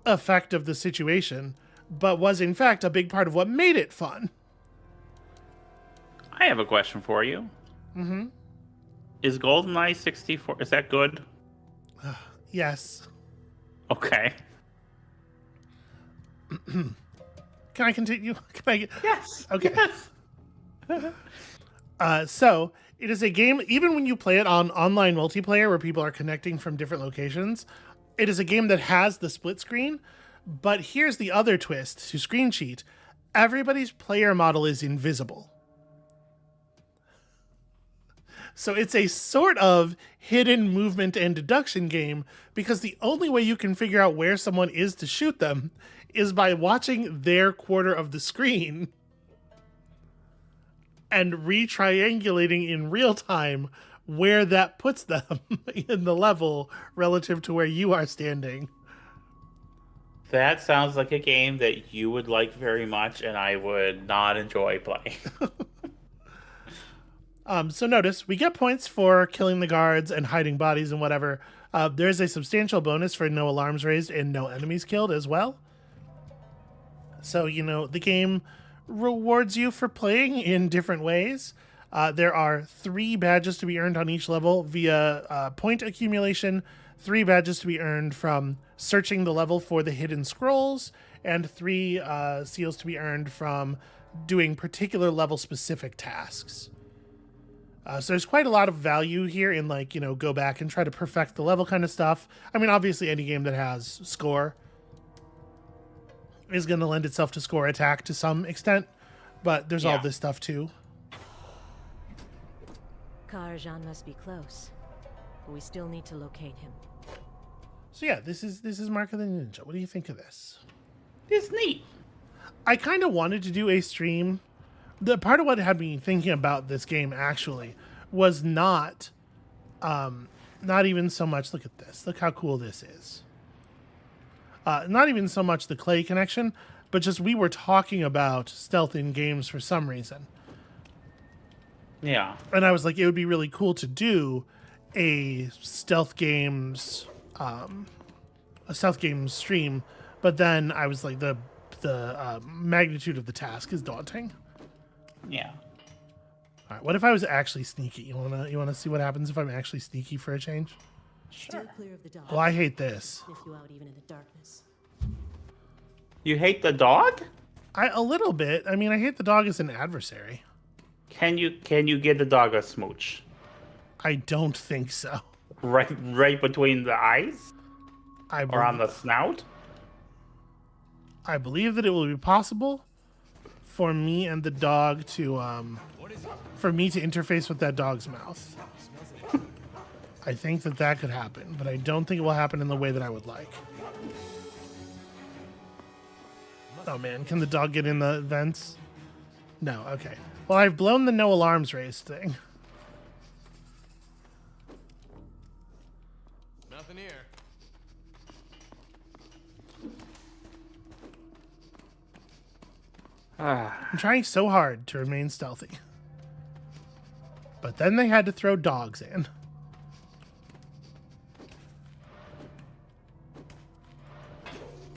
effect of the situation, but was in fact a big part of what made it fun. I have a question for you. Mm-hmm. Is GoldenEye 64? Is that good? Yes. Okay. Can I continue? Can I? Yes. Okay. Yes. So it is a game, even when you play it on online multiplayer where people are connecting from different locations, it is a game that has the split screen. But here's the other twist to Screen Cheat. Everybody's player model is invisible. So it's a sort of hidden movement and deduction game, because the only way you can figure out where someone is to shoot them is by watching their quarter of the screen and re-triangulating in real time where that puts them in the level relative to where you are standing. That sounds like a game that you would like very much, and I would not enjoy playing. So notice, we get points for killing the guards and hiding bodies and whatever. There's a substantial bonus for no alarms raised and no enemies killed as well. So, you know, the game rewards you for playing in different ways. There are 3 badges to be earned on each level via point accumulation, 3 badges to be earned from searching the level for the hidden scrolls, and 3 seals to be earned from doing particular level-specific tasks. So there's quite a lot of value here in, like, you know, go back and try to perfect the level kind of stuff. I mean, obviously any game that has score is going to lend itself to score attack to some extent, but there's all this stuff too. Karajan must be close, but we still need to locate him. So yeah, this is Mark of the Ninja. What do you think of this? It's neat. I kind of wanted to do a stream. The part of what had me thinking about this game actually was not even so much, look at this, look how cool this is. Not even so much the clay connection, but just we were talking about stealth in games for some reason. Yeah. And I was like, it would be really cool to do a stealth games stream, but then I was like, the magnitude of the task is daunting. Yeah. All right, what if I was actually sneaky? You wanna see what happens if I'm actually sneaky for a change? Steer clear of the dog. Well, I hate this. Sniff you out even in the darkness. You hate the dog? A little bit. I mean, I hate the dog as an adversary. Can you get the dog a smooch? I don't think so. Right between the eyes? Or on the snout? I believe that it will be possible for me and the dog to for me to interface with that dog's mouth. I think that could happen, but I don't think it will happen in the way that I would like. Oh man, can the dog get in the vents? No, okay. Well, I've blown the no alarms raised thing. Nothing here. I'm trying so hard to remain stealthy. But then they had to throw dogs in.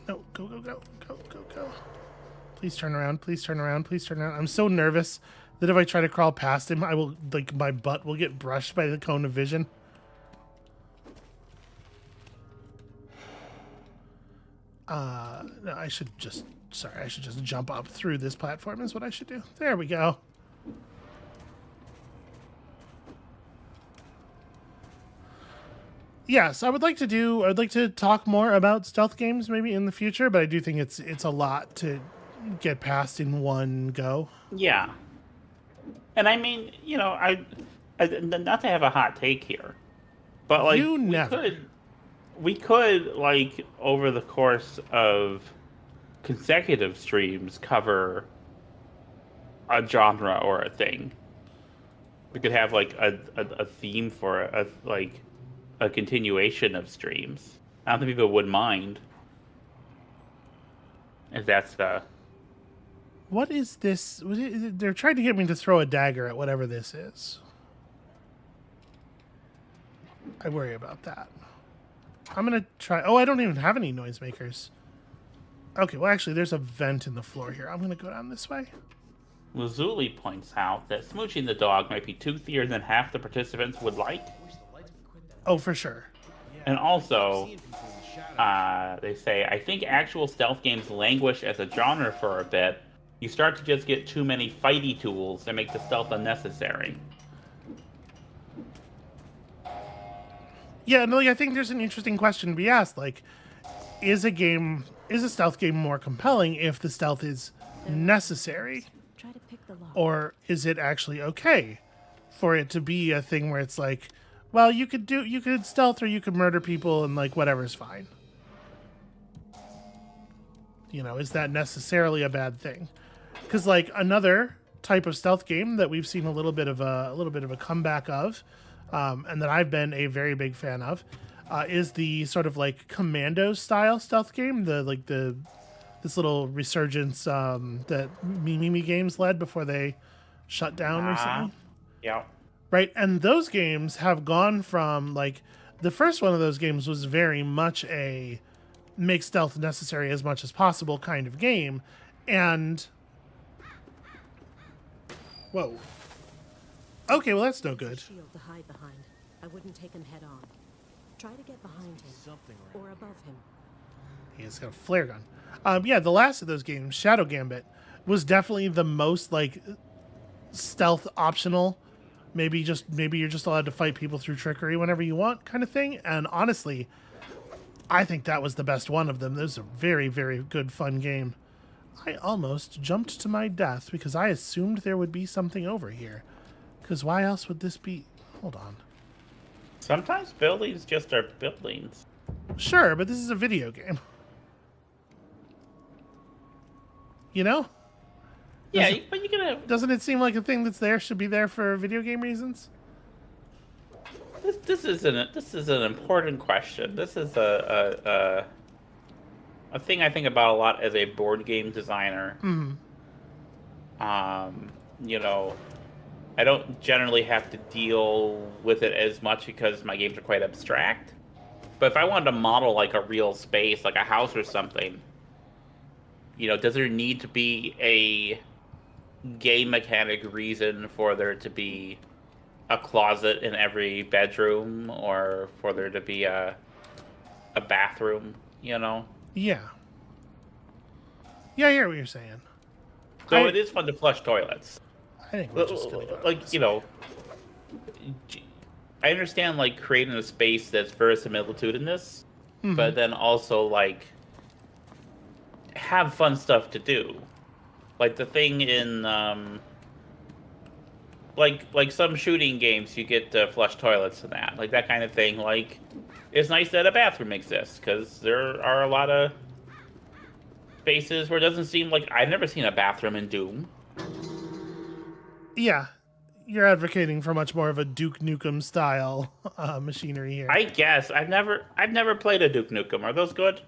No, go. Please turn around, please turn around, please turn around. I'm so nervous that if I try to crawl past him, I will, like, my butt will get brushed by the cone of vision. No, I should just jump up through this platform is what I should do. There we go. Yes, I'd like to talk more about stealth games maybe in the future, but I do think it's a lot to get past in one go. Yeah. And I mean, I not to have a hot take here, but like we could like over the course of consecutive streams cover a genre or a thing. We could have like a theme for a continuation of streams. I don't think people would mind if that's the. What is this? They're trying to get me to throw a dagger at whatever this is. I worry about that. I'm gonna try. Oh, I don't even have any noisemakers. Okay, well, actually, there's a vent in the floor here. I'm gonna go down this way. Lazuli points out that smooching the dog might be toothier than half the participants would like. Oh, for sure. And also, they say, I think actual stealth games languish as a genre for a bit. You start to just get too many fighty tools that make the stealth unnecessary. Yeah, no, I think there's an interesting question to be asked. Like, is a stealth game more compelling if the stealth is necessary? Try to pick the lock. Or is it actually okay for it to be a thing where it's like, well, you could stealth or you could murder people and like whatever's fine. Is that necessarily a bad thing? Because like another type of stealth game that we've seen a little bit of a comeback of, and that I've been a very big fan of, is the sort of like Commando style stealth game. This little resurgence that Mimi Games led before they shut down recently. Yeah. Right, and those games have gone from like the first one of those games was very much a make stealth necessary as much as possible kind of game, and whoa. Okay, well that's no good. Shield to hide behind. I wouldn't take him head on. Try to get behind him or above him. He's got a flare gun. Yeah, the last of those games, Shadow Gambit, was definitely the most like stealth optional. Maybe you're just allowed to fight people through trickery whenever you want, kind of thing. And honestly, I think that was the best one of them. This is a very, very good, fun game. I almost jumped to my death because I assumed there would be something over here. Because why else would this be? Hold on. Sometimes buildings just are buildings. Sure, but this is a video game. Yeah, but you're gonna. Doesn't it seem like a thing that's there should be there for video game reasons? This is an important question. This is a thing I think about a lot as a board game designer. Mm. I don't generally have to deal with it as much because my games are quite abstract. But if I wanted to model like a real space, like a house or something, does there need to be a game mechanic reason for there to be a closet in every bedroom or for there to be a bathroom, Yeah. Yeah, I hear what you're saying. So it is fun to flush toilets. I think we're just gonna go Like, I understand like creating a space that's verisimilitudinous, but then also like have fun stuff to do. Like the thing in like some shooting games, you get to flush toilets and that, like that kind of thing. Like, it's nice that a bathroom exists because there are a lot of spaces where it doesn't seem like I've never seen a bathroom in Doom. Yeah, you're advocating for much more of a Duke Nukem style machinery here. I guess I've never played a Duke Nukem. Are those good?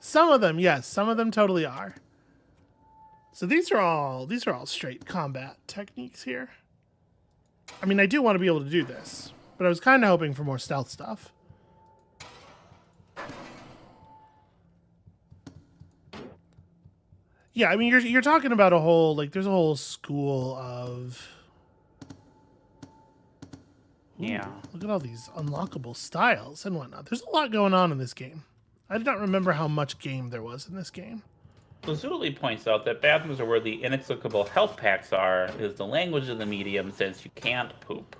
Some of them, yes, some of them totally are. So these are all straight combat techniques here. I mean, I do want to be able to do this, but I was kind of hoping for more stealth stuff. Yeah, I mean, you're talking about a whole, like, there's a whole school of... Ooh, Yeah. Look at all these unlockable styles and whatnot. There's a lot going on in this game. I do not remember how much game there was in this game. Lazuli points out that bathrooms are where the inexplicable health packs are, is the language of the medium since you can't poop.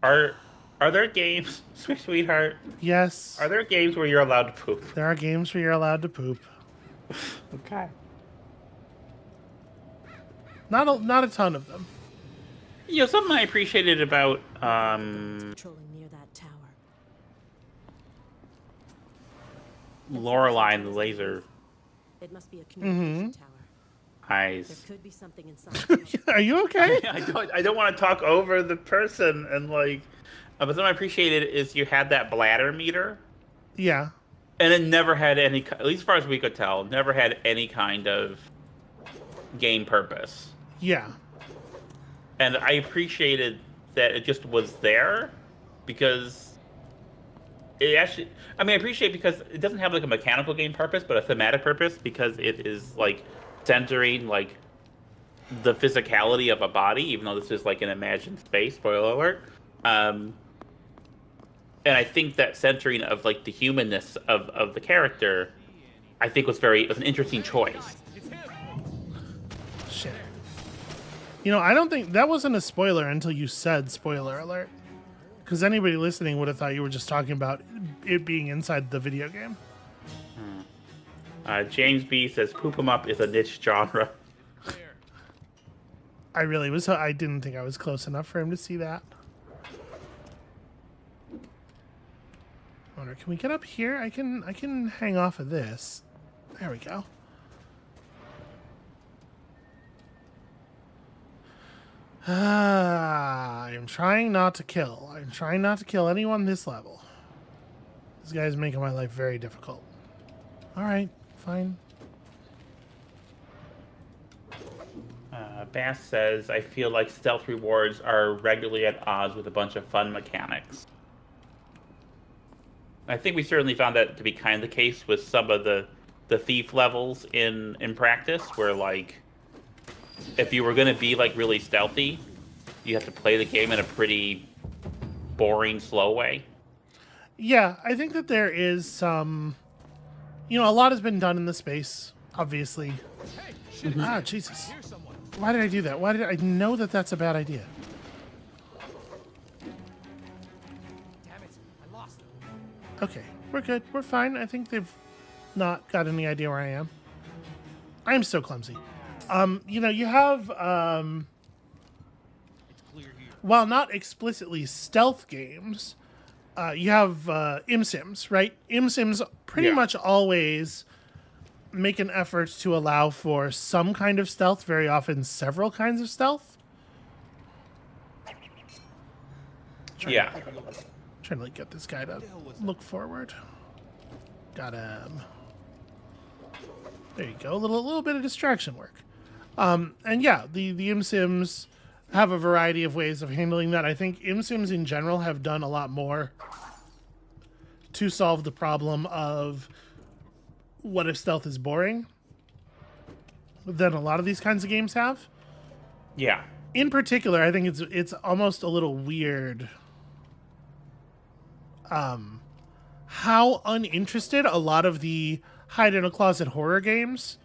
Are there games, sweetheart? Yes. Are there games where you're allowed to poop? There are games where you're allowed to poop. Okay. Not a ton of them. Something I appreciated about Patrolling near that tower. Lorelei and the laser It must be a communication tower. There eyes. could be something inside. Are you okay? I don't want to talk over the person and like, but something I appreciated is you had that bladder meter, Yeah. and it never had any, at least as far as we could tell, never had any kind of game purpose. Yeah. And I appreciated that it just was there because it actually, I appreciate because it doesn't have like a mechanical game purpose, but a thematic purpose because it is like centering like the physicality of a body, even though this is like an imagined space, spoiler alert. And I think that centering of like the humanness of the character, I think was an interesting choice. Shit. I don't think that wasn't a spoiler until you said spoiler alert. Because anybody listening would have thought you were just talking about it being inside the video game. James B says "Poop 'em up" is a niche genre. I didn't think I was close enough for him to see that. I wonder, can we get up here? I can hang off of this. There we go. I'm trying not to kill. I'm trying not to kill anyone this level. This guy's making my life very difficult. Alright, fine. Bass says, I feel like stealth rewards are regularly at odds with a bunch of fun mechanics. I think we certainly found that to be kind of the case with some of the thief levels in practice, where like if you were going to be like really stealthy, you have to play the game in a pretty boring, slow way. Yeah, I think that there is some... a lot has been done in the space, obviously. Ah, Jesus. Why did I do that? Why did I know that that's a bad idea? Damn it, I lost him. Okay, we're good. We're fine. I think they've not got any idea where I am. I am so clumsy. You have, while not explicitly stealth games, you have ImSims, right? ImSims pretty much always make an effort to allow for some kind of stealth, very often several kinds of stealth. Yeah. Trying to like get this guy to look forward. Got him. There you go. A little bit of distraction work. And yeah, the ImSims have a variety of ways of handling that. I think ImSims in general have done a lot more to solve the problem of what if stealth is boring than a lot of these kinds of games have. Yeah. In particular, I think it's almost a little weird how uninterested a lot of the hide in a closet horror games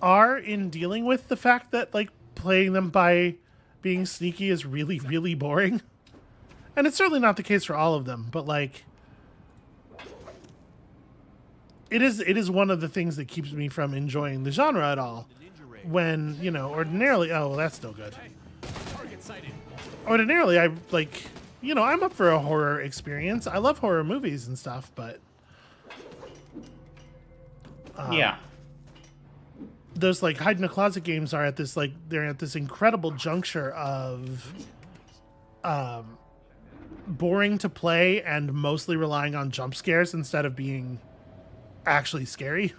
are in dealing with the fact that like playing them by being sneaky is really, really boring. And it's certainly not the case for all of them, but like it is one of the things that keeps me from enjoying the genre at all. When, you know, ordinarily, oh, well, that's still good. Ordinarily, I like, you know, I'm up for a horror experience. I love horror movies and stuff, but Yeah. those like hide in a closet games are at this like they're at this incredible juncture of boring to play and mostly relying on jump scares instead of being actually scary.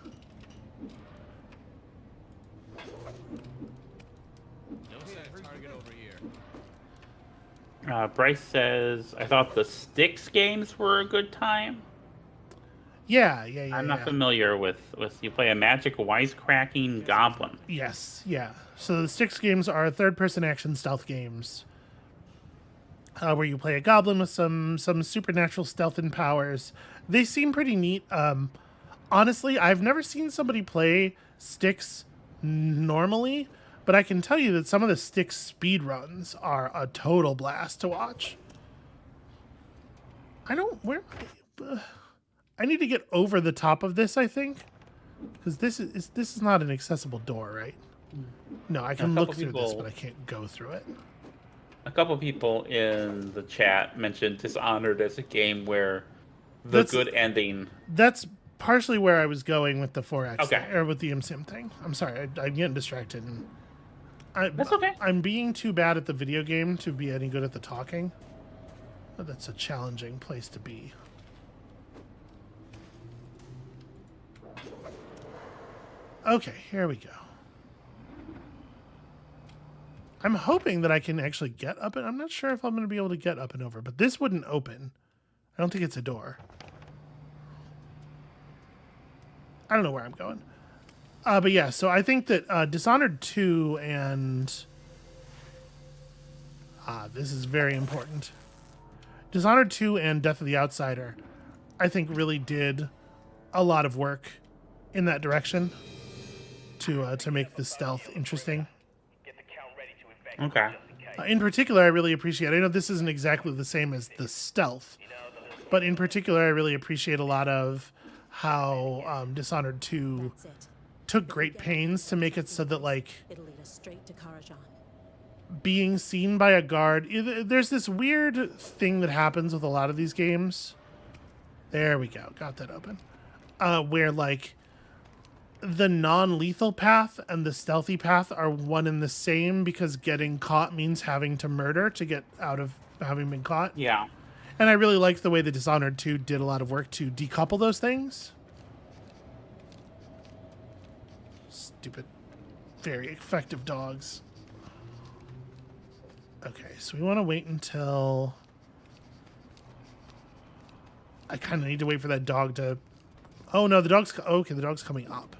Bryce says, I thought the Styx games were a good time. Yeah. I'm not familiar with you play a magic wisecracking goblin. Yes, yeah. So the Styx games are third-person action stealth games where you play a goblin with some supernatural stealth and powers. They seem pretty neat. Honestly, I've never seen somebody play Styx normally, but I can tell you that some of the Styx speed runs are a total blast to watch. I need to get over the top of this, I think, because this is not an accessible door, right? No, I can look through this, but I can't go through it. A couple people in the chat mentioned Dishonored as a game where the good ending. That's partially where I was going with the 4X Okay. or with the ImSim thing. I'm sorry, I'm getting distracted. That's okay. I'm being too bad at the video game to be any good at the talking. But that's a challenging place to be. Okay, here we go. I'm hoping that I can actually get up and I'm not sure if I'm going to be able to get up and over, but this wouldn't open. I don't think it's a door. I don't know where I'm going. But yeah, so I think that Dishonored 2 and... this is very important. Dishonored 2 and Death of the Outsider, I think really did a lot of work in that direction to make the stealth interesting. Get the count ready to evacuate Okay. just in case. In particular, I really appreciate... I know this isn't exactly the same as the stealth, but in particular, I really appreciate a lot of how Dishonored 2 That's it. took great pains to make it so that, like, It'll lead us straight to Karajan. being seen by a guard... There's this weird thing that happens with a lot of these games. There we go. Got that open. Where, like, the non-lethal path and the stealthy path are one and the same because getting caught means having to murder to get out of having been caught. Yeah. And I really liked the way the Dishonored 2 did a lot of work to decouple those things. Stupid, very effective dogs. Okay, so we want to wait until... I kind of need to wait for that dog to... Oh, no, the dog's... Okay, the dog's coming up.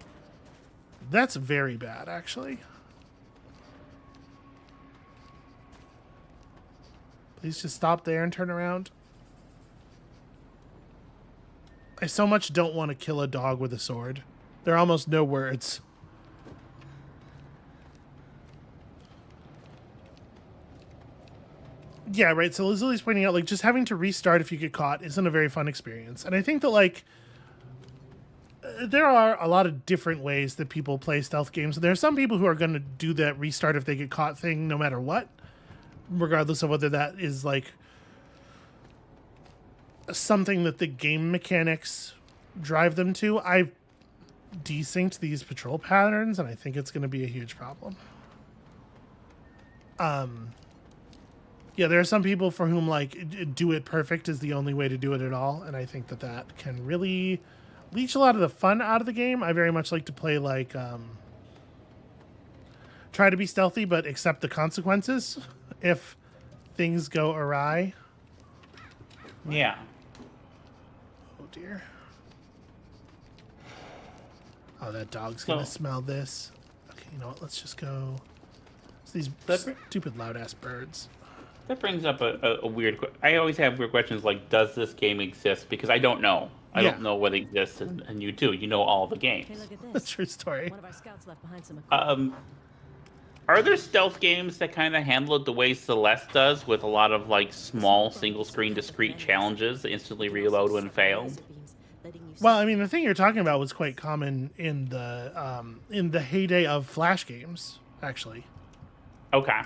That's very bad, actually. Please just stop there and turn around. I so much don't want to kill a dog with a sword. There are almost no words. Yeah, right. So Lizzie's pointing out, like, just having to restart if you get caught isn't a very fun experience. And I think that, like, there are a lot of different ways that people play stealth games. There are some people who are going to do that restart if they get caught thing no matter what, regardless of whether that is, like, something that the game mechanics drive them to. I've desynced these patrol patterns, and I think it's going to be a huge problem. Yeah, there are some people for whom, like, do it perfect is the only way to do it at all, and I think that that can really leech a lot of the fun out of the game. I very much like to play like try to be stealthy, but accept the consequences if things go awry. Yeah. Oh dear. Oh, that dog's gonna smell this. Okay, you know what? Let's just go. It's these stupid loud ass birds. That brings up a weird. I always have weird questions like, does this game exist? Because I don't know. I don't know what exists, and you do. You know all the games. Hey, look at this. True story. One of our scouts left behind some equipment. Are there stealth games that kind of handle it the way Celeste does, with a lot of like small single-screen discrete challenges that instantly reload when failed? Well, I mean, the thing you're talking about was quite common in the heyday of Flash games, actually. Okay.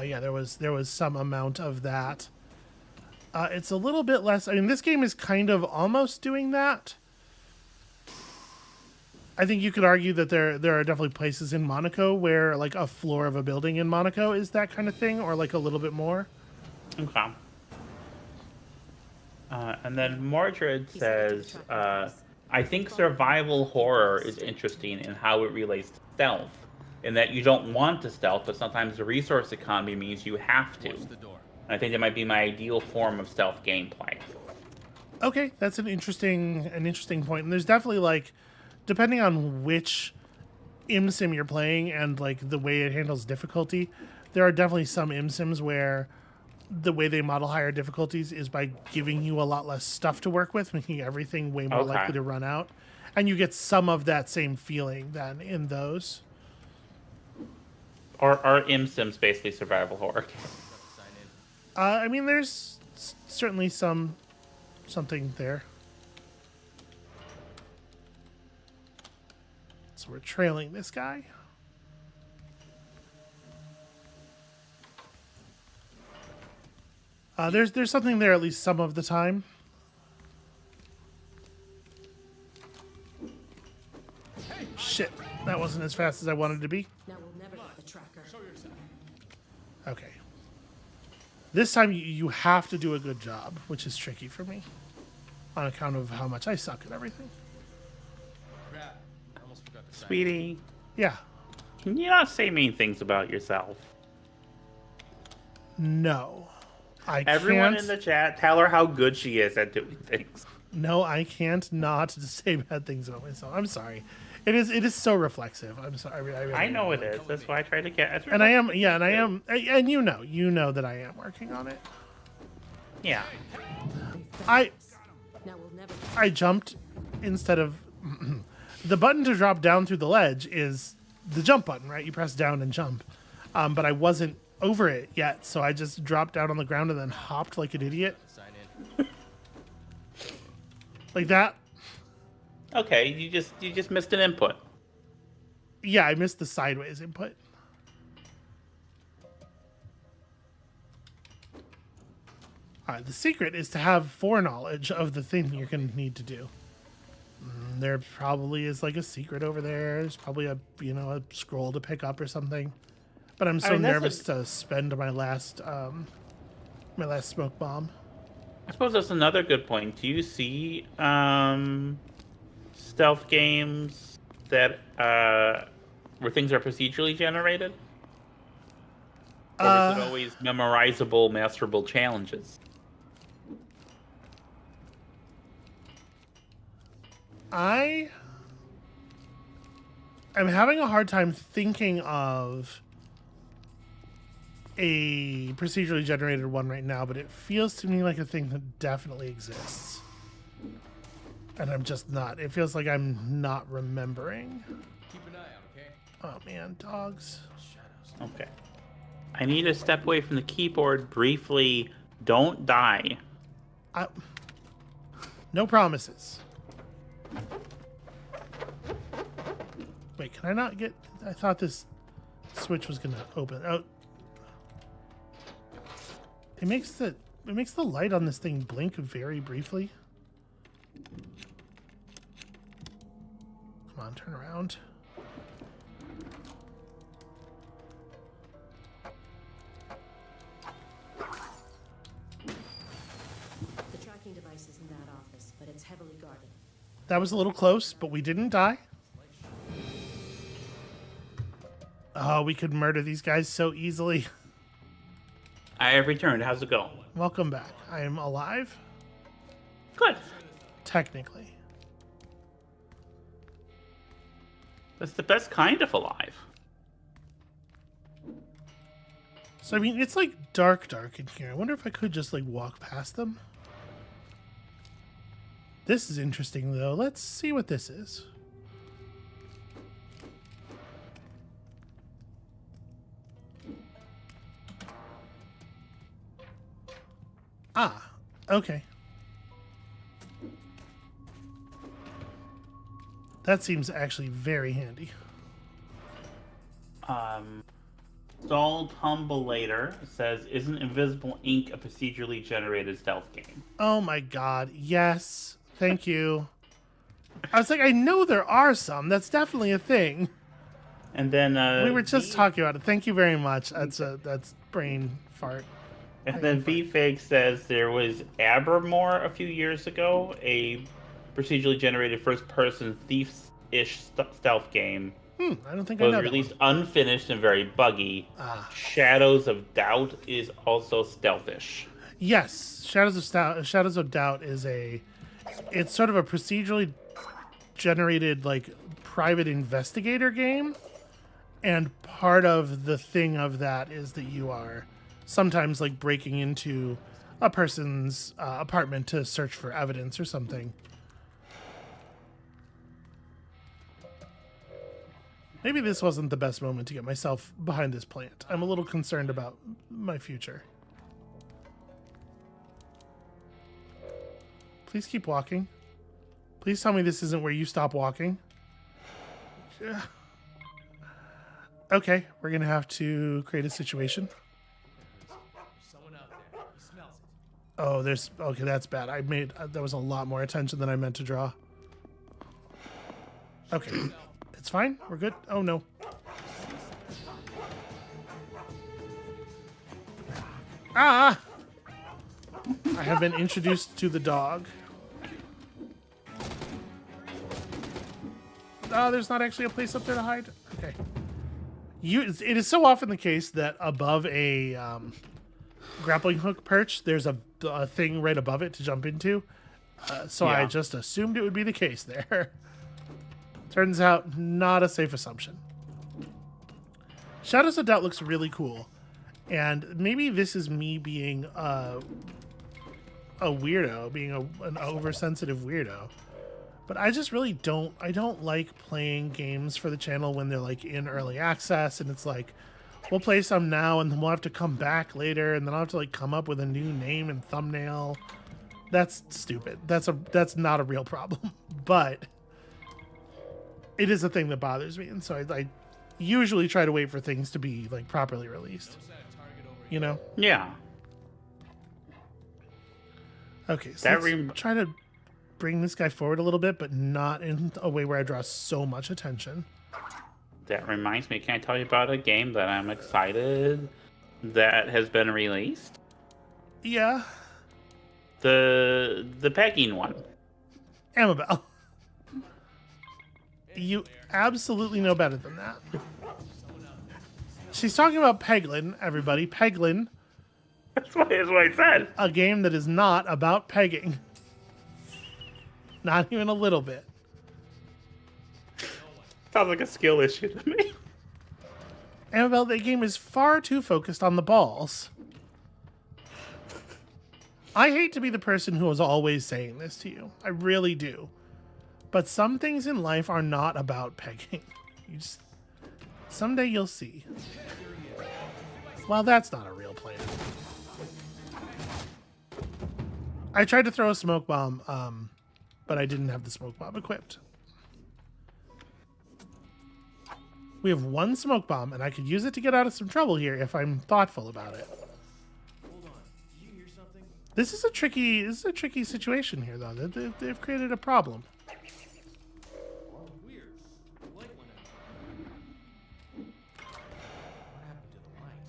Yeah, there was some amount of that. It's a little bit less. I mean, this game is kind of almost doing that. I think you could argue that there are definitely places in Monaco where like a floor of a building in Monaco is that kind of thing, or like a little bit more. Okay. And then Mordred says, I think survival horror is interesting in how it relates to stealth, in that you don't want to stealth, but sometimes the resource economy means you have to. And I think that might be my ideal form of stealth gameplay. Okay, that's an interesting point. And there's definitely like, depending on which ImSim you're playing and like the way it handles difficulty, there are definitely some ImSims where the way they model higher difficulties is by giving you a lot less stuff to work with, making everything way more likely to run out. And you get some of that same feeling then in those. Or are ImSims basically survival horror games? I mean, there's certainly something there. So we're trailing this guy. There's something there at least some of the time. Shit, that wasn't as fast as I wanted to be. Now we'll never get the tracker. Okay. This time you have to do a good job, which is tricky for me on account of how much I suck at everything. Crap. I almost forgot to sign. Sweetie, Yeah. can you not say mean things about yourself? No. I Everyone can't. in the chat, tell her how good she is at doing things. No, I can't not say bad things about myself. I'm sorry. It is so reflexive. I'm sorry. I really I know it is. That's why I try to get. And I am, and you know that I am working on it. Yeah. I Now we'll never. I jumped instead of the button to drop down through the ledge is the jump button, right? You press down and jump. But I wasn't over it yet, so I just dropped down on the ground and then hopped like an idiot. Sign in. Like that. Okay, you just missed an input. Yeah, I missed the sideways input. The secret is to have foreknowledge of the thing you're going to need to do. There probably is like a secret over there. There's probably a scroll to pick up or something. But I'm so nervous to spend my last smoke bomb. I suppose that's another good point. Do you see stealth games that where things are procedurally generated? Or is it always memorizable, masterable challenges? I am having a hard time thinking of a procedurally generated one right now, but it feels to me like a thing that definitely exists. And I'm just not. It feels like I'm not remembering. Keep an eye out, okay? Oh man, dogs. Shadows. Okay. I need to step away from the keyboard briefly. Don't die. No promises. Wait, can I not get... I thought this switch was gonna open. Oh. It makes the light on this thing blink very briefly. Come on, turn around. The tracking device That was a little close, but we didn't die. Oh, we could murder these guys so easily. I have returned. How's it going? Welcome back. I am alive, Good. technically. That's the best kind of alive. So, I mean, it's like dark in here. I wonder if I could just like walk past them. This is interesting, though. Let's see what this is. Ah, okay. That seems actually very handy. Stalled Humbleator says, "Isn't Invisible Ink a procedurally generated stealth game?" Oh my god, yes. Thank you. I was like, I know there are some. That's definitely a thing. And then We were just talking about it. Thank you very much. That's brain fart. And then VFig says there was Abermore a few years ago, a procedurally generated first-person thief-ish stealth game. I don't think It I was know that released one. unfinished and very buggy. Ah. Shadows of Doubt is also stealthish. Yes, Shadows of Doubt is it's sort of a procedurally generated like private investigator game, and part of the thing of that is that you are sometimes like breaking into a person's apartment to search for evidence or something. Maybe this wasn't the best moment to get myself behind this plant. I'm a little concerned about my future. Please keep walking. Please tell me this isn't where you stop walking. Yeah. Okay, we're gonna have to create a situation. Oh, okay, that's bad. That was a lot more attention than I meant to draw. Okay, it's fine. We're good. Oh no. Ah! I have been introduced to the dog. Oh, there's not actually a place up there to hide. Okay. It is so often the case that above a grappling hook perch, there's a thing right above it to jump into. So Yeah. I just assumed it would be the case there. Turns out, not a safe assumption. Shadows of Doubt looks really cool. And maybe this is me being a weirdo, being an oversensitive weirdo. But I just really don't like playing games for the channel when they're like in early access and it's like, we'll play some now and then we'll have to come back later and then I'll have to like come up with a new name and thumbnail. That's stupid. That's not a real problem. But it is a thing that bothers me. And so I usually try to wait for things to be like properly released. You know? Yeah. Okay, so let's try to bring this guy forward a little bit, but not in a way where I draw so much attention. That reminds me, can I tell you about a game that I'm excited that has been released? Yeah. The pegging one. Amabel. You absolutely know better than that. She's talking about Peglin, everybody. Peglin. That's what I said. A game that is not about pegging. Not even a little bit. Sounds like a skill issue to me. Amabel, that game is far too focused on the balls. I hate to be the person who is always saying this to you. I really do. But some things in life are not about pegging. Someday you'll see. Well, that's not a real plan. I tried to throw a smoke bomb, but I didn't have the smoke bomb equipped. We have one smoke bomb, and I could use it to get out of some trouble here if I'm thoughtful about it. Hold on. Did you hear something? This is a tricky situation here, though. They've created a problem. Weird. The light went out. What happened to the light?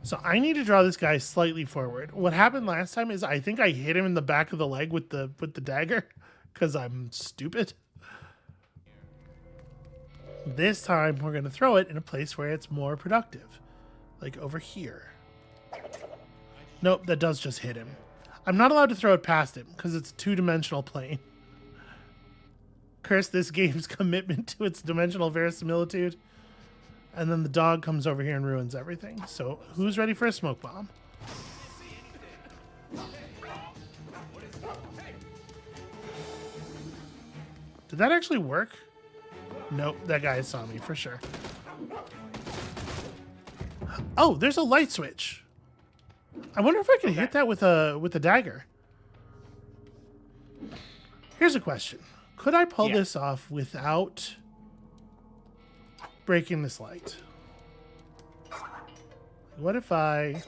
So I need to draw this guy slightly forward. What happened last time is I think I hit him in the back of the leg with the dagger, because I'm stupid. This time we're going to throw it in a place where it's more productive. Like over here. Nope, that does just hit him. I'm not allowed to throw it past him because it's a two-dimensional plane. Curse this game's commitment to its dimensional verisimilitude. And then the dog comes over here and ruins everything. So who's ready for a smoke bomb? Did that actually work? Nope, that guy saw me for sure. Oh, there's a light switch. I wonder if I can hit that with a dagger. Here's a question. Could I pull this off without breaking this light? What if I...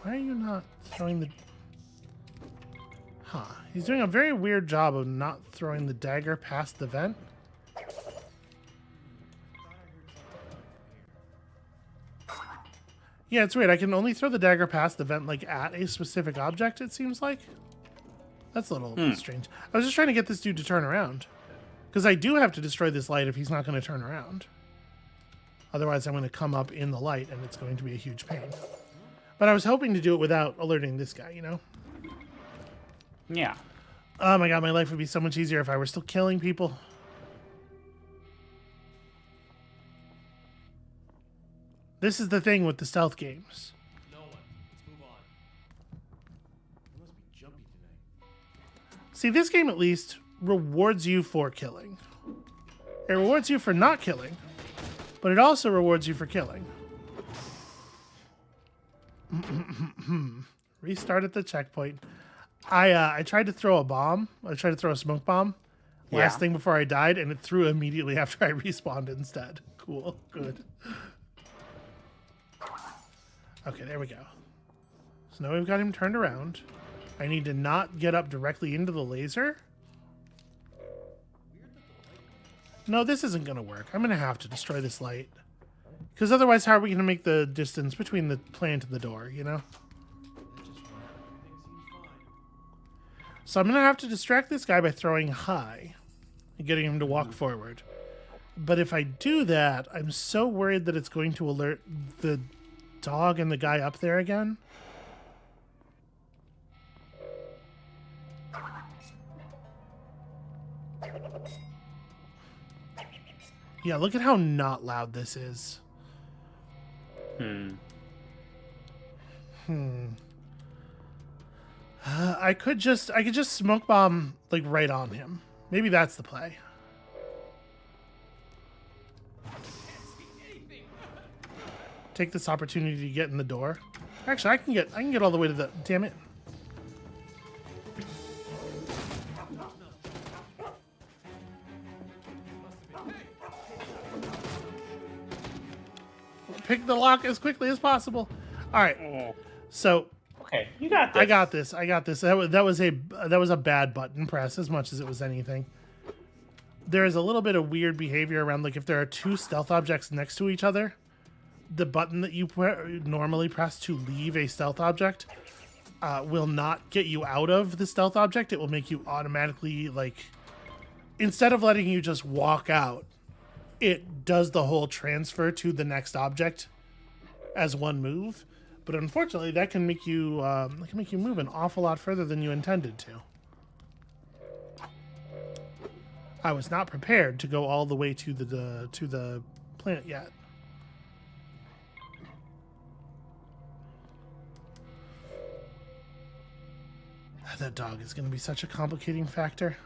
Why are you not throwing the... Huh. He's doing a very weird job of not throwing the dagger past the vent. Yeah, it's weird. I can only throw the dagger past the vent, like, at a specific object, it seems like. That's a little strange. I was just trying to get this dude to turn around. Because I do have to destroy this light if he's not going to turn around. Otherwise, I'm going to come up in the light, and it's going to be a huge pain. But I was hoping to do it without alerting this guy, you know? Yeah. Oh my god, my life would be so much easier if I were still killing people. This is the thing with the stealth games. No one. Let's move on. I must be jumpy tonight. See, this game at least rewards you for killing. It rewards you for not killing, but it also rewards you for killing. Restart at the checkpoint. I tried to throw a bomb. I tried to throw a smoke bomb. Last thing before I died, and it threw immediately after I respawned instead. Cool. Good. Okay, there we go. So now we've got him turned around. I need to not get up directly into the laser. No, this isn't going to work. I'm going to have to destroy this light. Because otherwise, how are we going to make the distance between the plant and the door, you know? So I'm going to have to distract this guy by throwing high and getting him to walk forward. But if I do that, I'm so worried that it's going to alert the dog and the guy up there again. Yeah, look at how not loud this is. I could just smoke bomb like right on him. Maybe that's the play. Take this opportunity to get in the door. Actually, I can get all the way to the... Damn it. Pick the lock as quickly as possible. All right. So... Okay, you got this. I got this. I got this. That was a bad button press as much as it was anything. There is a little bit of weird behavior around, like if there are two stealth objects next to each other, the button that you normally press to leave a stealth object will not get you out of the stealth object. It will make you automatically, like, instead of letting you just walk out, it does the whole transfer to the next object as one move. But unfortunately, that can make you move an awful lot further than you intended to. I was not prepared to go all the way to the plant yet. That dog is going to be such a complicating factor.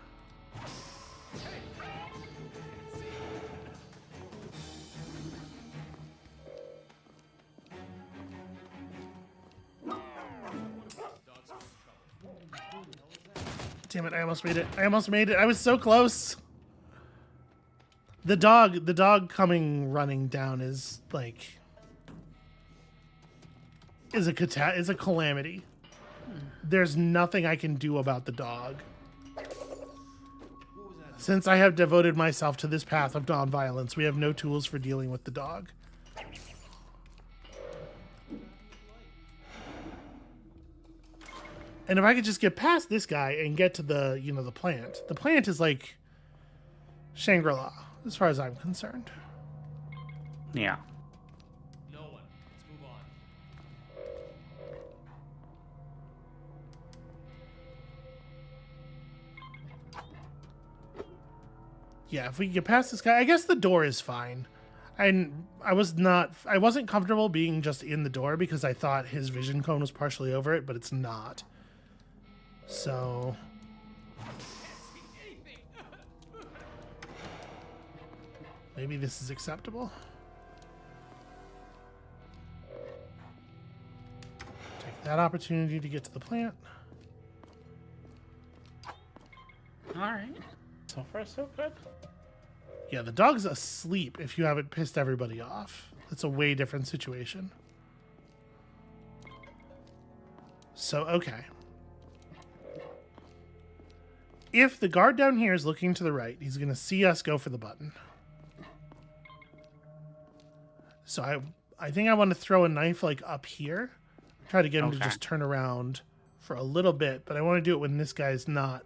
Damn it, I almost made it. I almost made it. I was so close. The dog coming running down is like is a calamity. There's nothing I can do about the dog. Since I have devoted myself to this path of nonviolence, we have no tools for dealing with the dog. And if I could just get past this guy and get to the, you know, the plant. The plant is like Shangri-La, as far as I'm concerned. Yeah. No one. Let's move on. Yeah, if we can get past this guy, I guess the door is fine. And I wasn't comfortable being just in the door because I thought his vision cone was partially over it, but it's not. So maybe this is acceptable. Take that opportunity to get to the plant. All right. So far, so good. Yeah, the dog's asleep if you haven't pissed everybody off. That's a way different situation. So, okay. If the guard down here is looking to the right, he's going to see us go for the button. So I think I want to throw a knife like up here. Try to get him to just turn around for a little bit, but I want to do it when this guy's not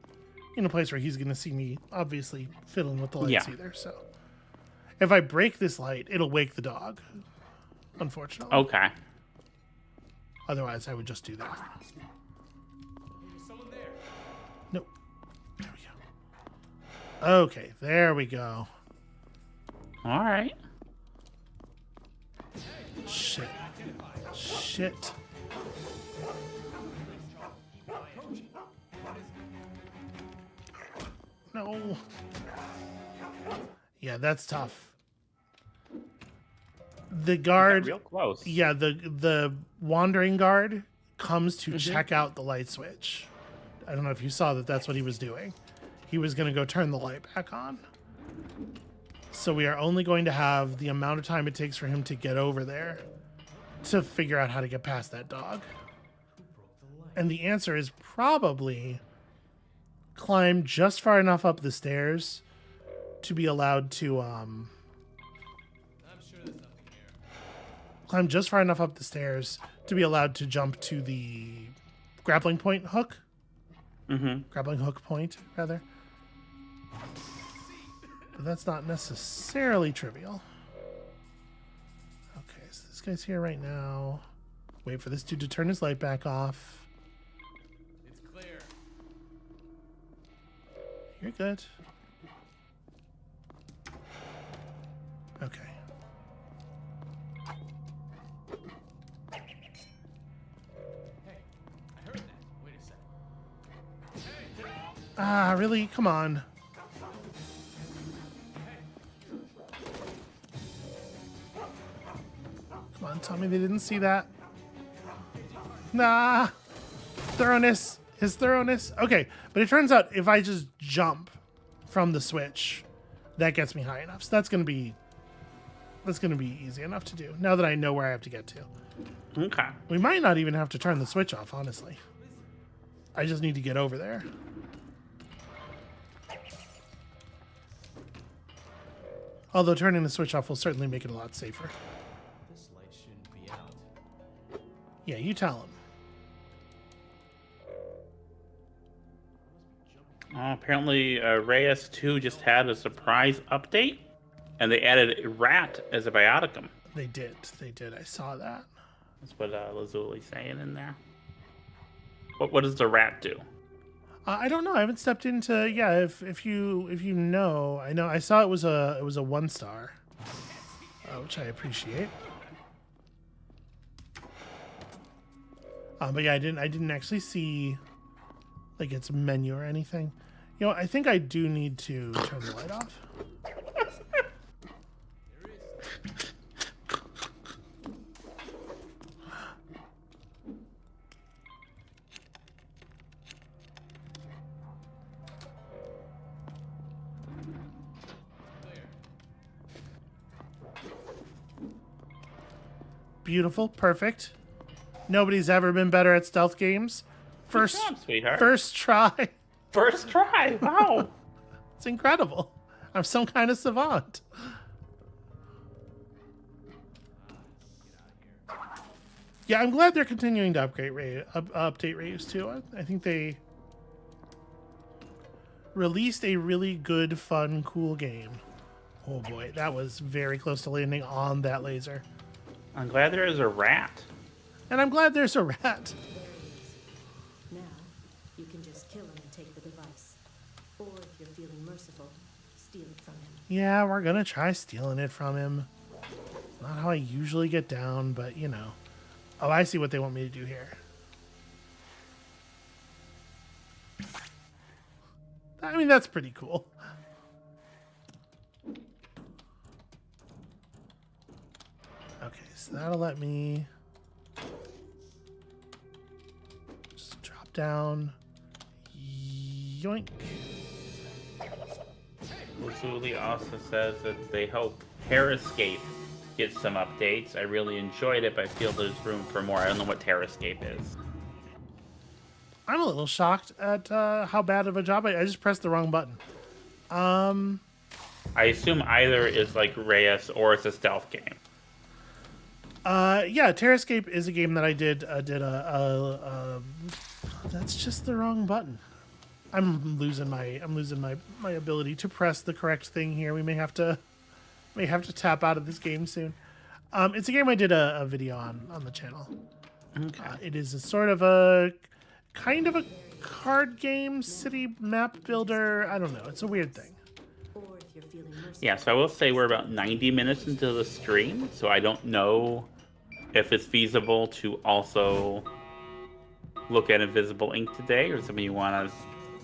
in a place where he's going to see me obviously fiddling with the lights either. So if I break this light, it'll wake the dog, unfortunately. Okay. Otherwise, I would just do that. There's someone there. Nope. There we go. Okay, there we go. All right. Shit. Shit. No. Yeah, that's tough. The guard, Real close. yeah, the wandering guard comes to check out the light switch. I don't know if you saw that that's what he was doing. He was going to go turn the light back on. So we are only going to have the amount of time it takes for him to get over there to figure out how to get past that dog. And the answer is probably climb just far enough up the stairs to be allowed to I'm sure there's nothing here. climb just far enough up the stairs to be allowed to jump to the grappling point hook. Grappling hook point, rather. But that's not necessarily trivial. Okay, so this guy's here right now. Wait for this dude to turn his light back off. It's clear. You're good. Okay. Hey, I heard that. Wait a second. Ah, really? Come on. Come on, tell me they didn't see that. Nah. Thoroughness. His thoroughness. Okay, but it turns out if I just jump from the switch, that gets me high enough. So that's gonna be easy enough to do. Now that I know where I have to get to. Okay. We might not even have to turn the switch off, honestly. I just need to get over there. Although turning the switch off will certainly make it a lot safer. This light shouldn't be out. Yeah, you tell him. Apparently, Reyes 2 just had a surprise update, and they added a rat as a bioticum. They did. They did. I saw that. That's what Lazuli's saying in there. What does the rat do? I don't know. I haven't stepped into. Yeah, if you know, I know. I saw it was a 1-star, which I appreciate. But yeah, I didn't actually see like its menu or anything. You know, I think I do need to turn the light off. Beautiful, perfect. Nobody's ever been better at stealth games. Good job, sweetheart. First try. First try. Wow. It's incredible. I'm some kind of savant. Yeah, I'm glad they're continuing to update raves too. I think they released a really good, fun, cool game. Oh boy, that was very close to landing on that laser. I'm glad there is a rat. And I'm glad there's a rat. There it is. Now, you can just kill him and take the device. Or if you're feeling merciful, steal it from him. Yeah, we're gonna try stealing it from him. Not how I usually get down, but you know. Oh, I see what they want me to do here. I mean, that's pretty cool. Okay, so that'll let me just drop down. Yoink. Lazuli also says that they hope Terrascape gets some updates. I really enjoyed it, but I feel there's room for more. I don't know what Terrascape is. I'm a little shocked at how bad of a job I just pressed the wrong button. I assume either is like Reyes or it's a stealth game. Yeah, Terrascape is a game that I did that's just the wrong button. I'm losing my ability to press the correct thing here. We may have to tap out of this game soon. It's a game I did a video on the channel. Okay. It is a sort of a kind of a card game, city map builder. I don't know. It's a weird thing. Or if you're feeling merciful. Yeah, so I will say we're about 90 minutes into the stream, so I don't know if it's feasible to also look at Invisible Ink today, or something you want to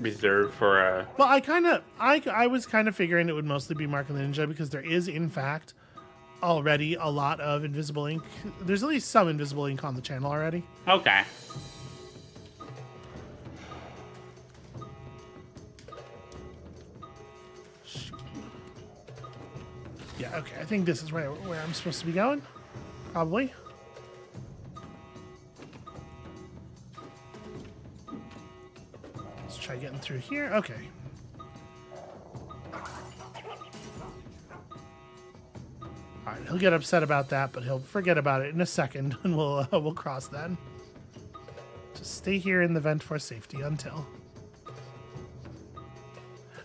reserve for a... Well, I was kind of figuring it would mostly be Mark and the Ninja because there is, in fact, already a lot of Invisible Ink. There's at least some Invisible Ink on the channel already. Okay. Yeah, okay. I think this is where I'm supposed to be going. Probably. Let's try getting through here. Okay. Alright, he'll get upset about that, but he'll forget about it in a second, and we'll cross then. Just stay here in the vent for safety until...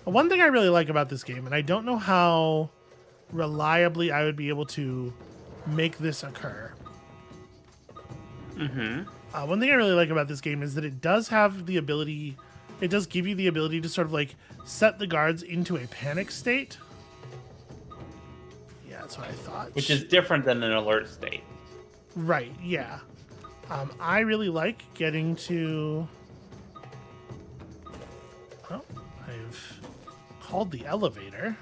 One thing I really like about this game, and I don't know how reliably I would be able to make this occur. One thing I really like about this game is that it does have the ability, it does give you the ability to sort of like set the guards into a panic state. Yeah, that's what I thought. Which is different than an alert state. Right, yeah. I really like getting to... Oh, I've called the elevator.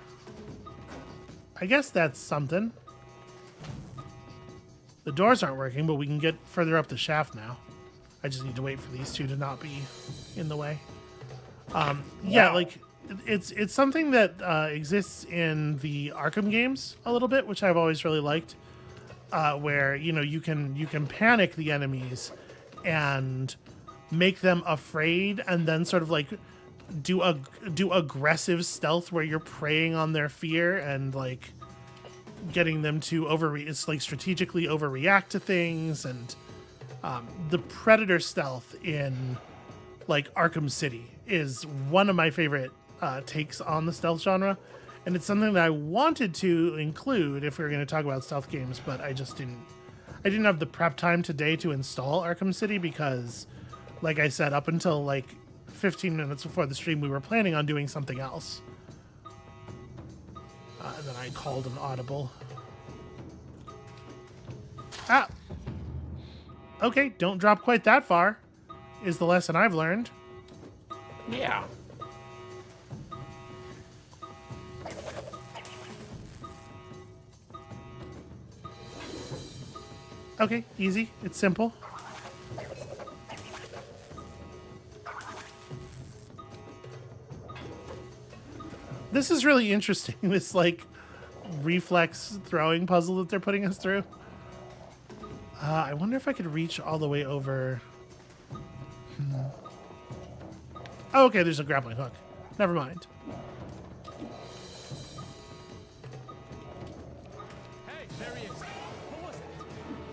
I guess that's something. The doors aren't working, but we can get further up the shaft now. I just need to wait for these two to not be in the way. Yeah, like it's something that exists in the Arkham games a little bit, which I've always really liked. Where you can panic the enemies and make them afraid, and then sort of like do aggressive stealth where you're preying on their fear and like getting them to strategically overreact to things. And the Predator stealth in like Arkham City is one of my favorite takes on the stealth genre, and it's something that I wanted to include if we were going to talk about stealth games, but I didn't have the prep time today to install Arkham City because, like I said, up until like 15 minutes before the stream, we were planning on doing something else. And then I called an audible. Ah! Okay, don't drop quite that far, is the lesson I've learned. Yeah. Okay, easy. It's simple. This is really interesting, this like reflex throwing puzzle that they're putting us through. I wonder if I could reach all the way over. Oh, okay, there's a grappling hook. Never mind. Hey, there he is. What was it?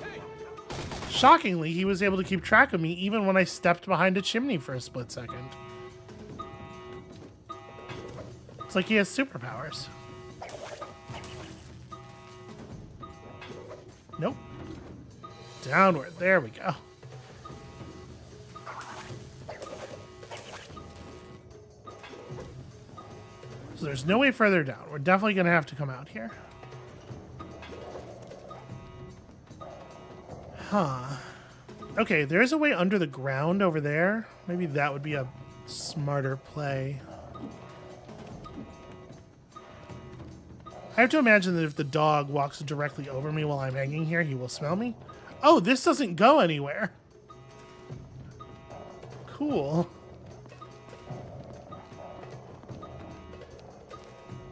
Hey! shockingly, he was able to keep track of me even when I stepped behind a chimney for a split second. It's like he has superpowers. Nope. Downward. There we go. So there's no way further down. We're definitely going to have to come out here. Huh. Okay, there's a way under the ground over there. Maybe that would be a smarter play. I have to imagine that if the dog walks directly over me while I'm hanging here, he will smell me. Oh, this doesn't go anywhere. Cool.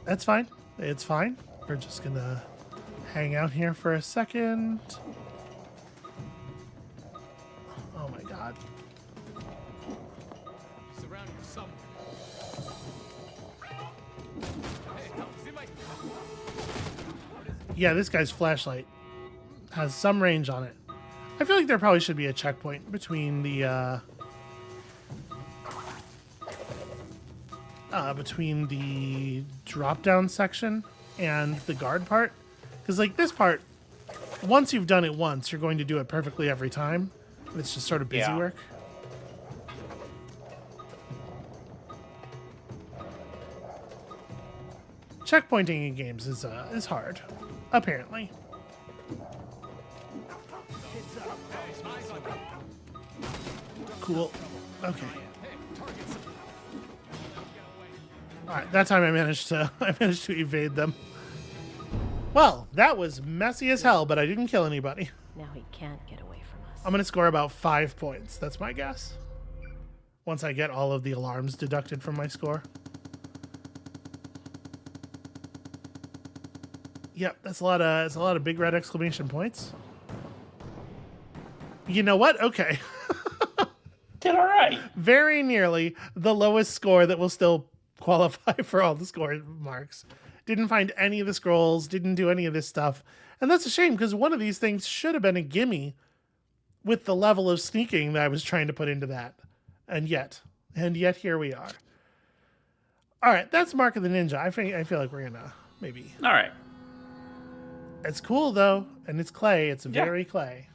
That's fine. It's fine. We're just gonna hang out here for a second. Oh my god. He's around here somewhere. Hey, is it my... Yeah, this guy's flashlight has some range on it. I feel like there probably should be a checkpoint between the drop-down section and the guard part. Because, like, this part, once you've done it once, you're going to do it perfectly every time. It's just sort of busy work. Checkpointing in games is hard, apparently. Cool. Okay. All right, that time I managed to evade them. Well, that was messy as hell, but I didn't kill anybody. Now he can't get away from us. I'm gonna score about 5 points. That's my guess. Once I get all of the alarms deducted from my score. Yep, that's a lot of big red exclamation points. You know what? Okay. Did all right. Very nearly the lowest score that will still qualify for all the score marks. Didn't find any of the scrolls, didn't do any of this stuff. And that's a shame because one of these things should have been a gimme with the level of sneaking that I was trying to put into that. And yet here we are. All right, that's Mark of the Ninja. I feel like we're gonna maybe. All right. It's cool though, and it's clay. It's very clay.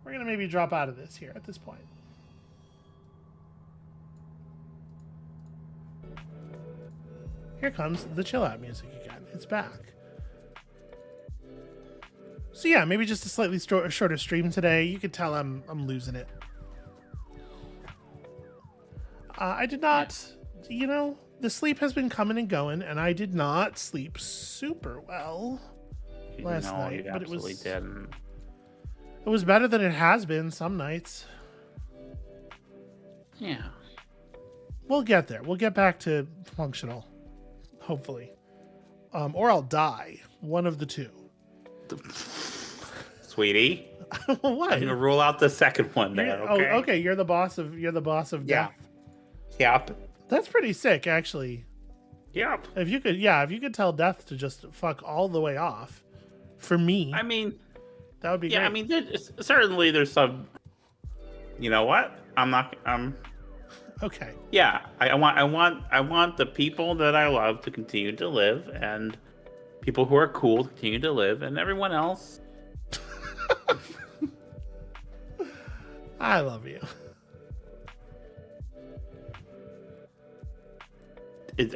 We're gonna maybe drop out of this here at this point. Here comes the chill out music again. It's back. So yeah, maybe just a slightly shorter stream today. You could tell I'm losing it. I did not, the sleep has been coming and going, and I did not sleep super well last night. You but absolutely didn't. It was better than it has been some nights. Yeah. We'll get there. We'll get back to functional, hopefully. Or I'll die. One of the two. Sweetie. What? I'm gonna rule out the second one there. Okay. Oh, okay. You're the boss of death. Yep. That's pretty sick, actually. Yep. If you could tell death to just fuck all the way off, for me. I mean, that would be yeah. great. I mean, certainly there's some. You know what? Okay. Yeah. I want the people that I love to continue to live, and people who are cool to continue to live, and everyone else. I love you.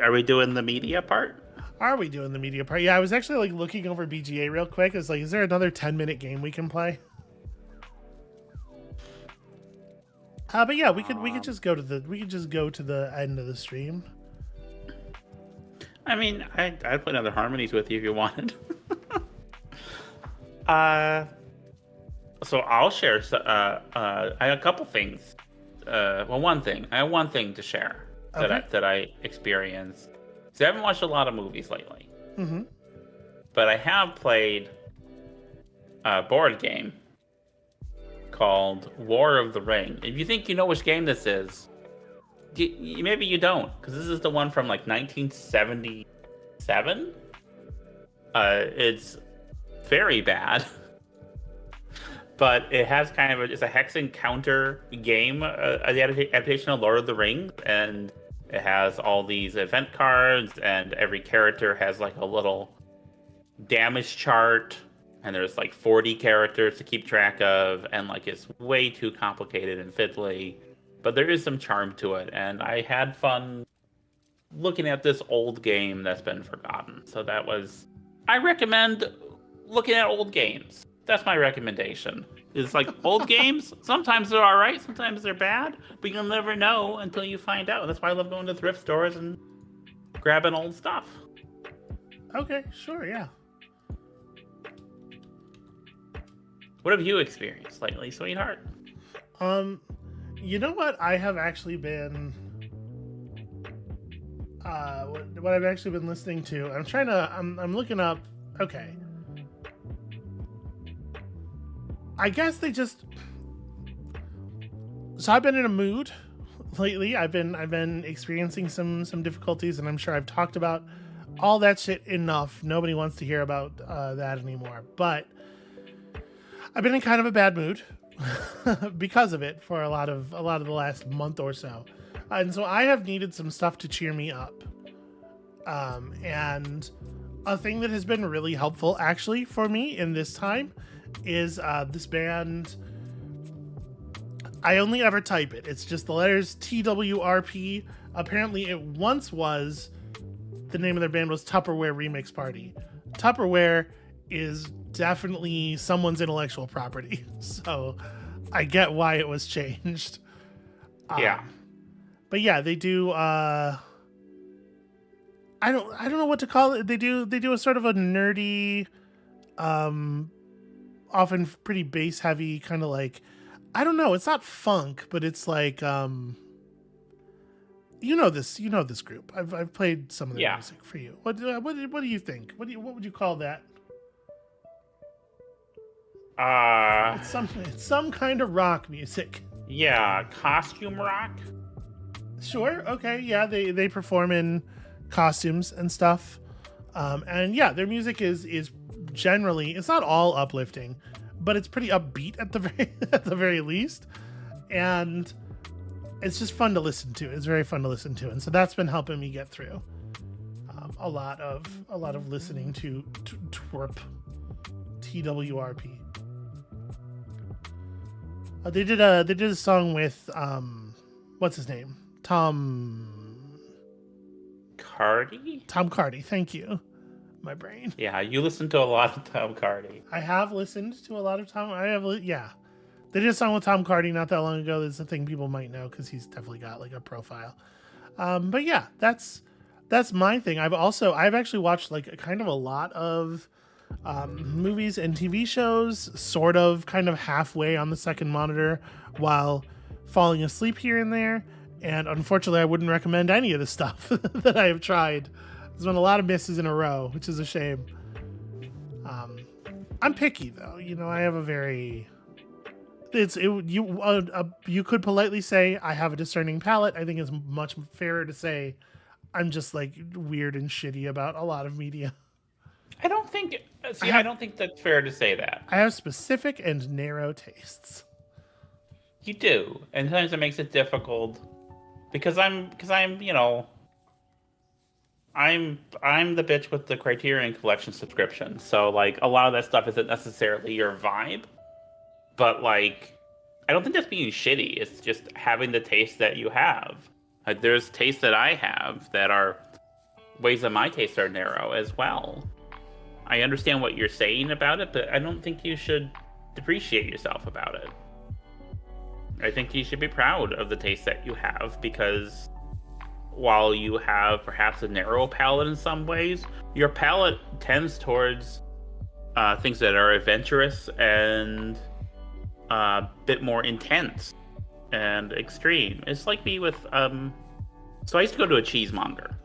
Are we doing the media part? Are we doing the media part? Yeah, I was actually looking over BGA real quick. It's is there another 10-minute game we can play? But yeah, we could just go to the end of the stream. I mean, I'd play another Harmonies with you if you wanted. So I'll share. I have a couple things. One thing. I have one thing to share that I experienced. So I haven't watched a lot of movies lately. Mm-hmm. But I have played a board game called War of the Ring. If you think you know which game this is, maybe you don't, because this is the one from 1977. It's very bad. but it has kind of it's a hex encounter game, the adaptation of Lord of the Rings, and it has all these event cards, and every character has like a little damage chart, and there's like 40 characters to keep track of, and like it's way too complicated and fiddly, but there is some charm to it, and I had fun looking at this old game that's been forgotten. So I recommend looking at old games. That's my recommendation. It's like old games, sometimes they're all right, sometimes they're bad, but you'll never know until you find out. That's why I love going to thrift stores and grabbing old stuff. Okay, sure, yeah. What have you experienced lately, sweetheart? You know what I have actually been what I've actually been listening to. I'm looking up. Okay. I guess so I've been in a mood lately. I've been experiencing some difficulties, and I'm sure I've talked about all that shit enough. Nobody wants to hear about that anymore. But I've been in kind of a bad mood because of it for a lot of the last month or so. And so I have needed some stuff to cheer me up. And a thing that has been really helpful actually for me in this time is this band. I only ever type it. It's just the letters TWRP. Apparently it once was, the name of their band was Tupperware Remix Party. Tupperware is definitely someone's intellectual property. So I get why it was changed. Yeah. But yeah, they do I don't know what to call it. They do a sort of a nerdy, often pretty bass heavy kind of like, I don't know, it's not funk, but it's like you know this group. I've played some of their music for you. What do you think? What would you call that? It's some kind of rock music. Yeah, costume rock. Sure. Okay. Yeah, they perform in costumes and stuff. And yeah, their music is generally, it's not all uplifting, but it's pretty upbeat at the very least. And it's just fun to listen to. It's very fun to listen to. And so that's been helping me get through a lot of listening to twerp, TWRP. They did a song with what's his name? Tom Cardy, thank you. My brain. Yeah, you listen to a lot of Tom Cardy. I have listened to a lot of Tom. They did a song with Tom Cardy not that long ago. That's a thing people might know because he's definitely got like a profile. But yeah, that's my thing. I've actually watched like kind of a lot of movies and TV shows, sort of kind of halfway on the second monitor while falling asleep here and there. And unfortunately, I wouldn't recommend any of the stuff that I have tried. There's been a lot of misses in a row, which is a shame. I'm picky though. You know, I have a very... you could politely say I have a discerning palate. I think it's much fairer to say I'm just like weird and shitty about a lot of media. I don't think that's fair to say that. I have specific and narrow tastes. You do, and sometimes it makes it difficult because I'm you know, I'm the bitch with the Criterion Collection subscription. So like a lot of that stuff isn't necessarily your vibe, but like I don't think that's being shitty. It's just having the taste that you have. Like there's tastes that I have that are ways that my tastes are narrow as well. I understand what you're saying about it, but I don't think you should depreciate yourself about it. I think you should be proud of the taste that you have, because while you have perhaps a narrow palate in some ways, your palate tends towards things that are adventurous and a bit more intense and extreme. It's like me with so I used to go to a cheesemonger.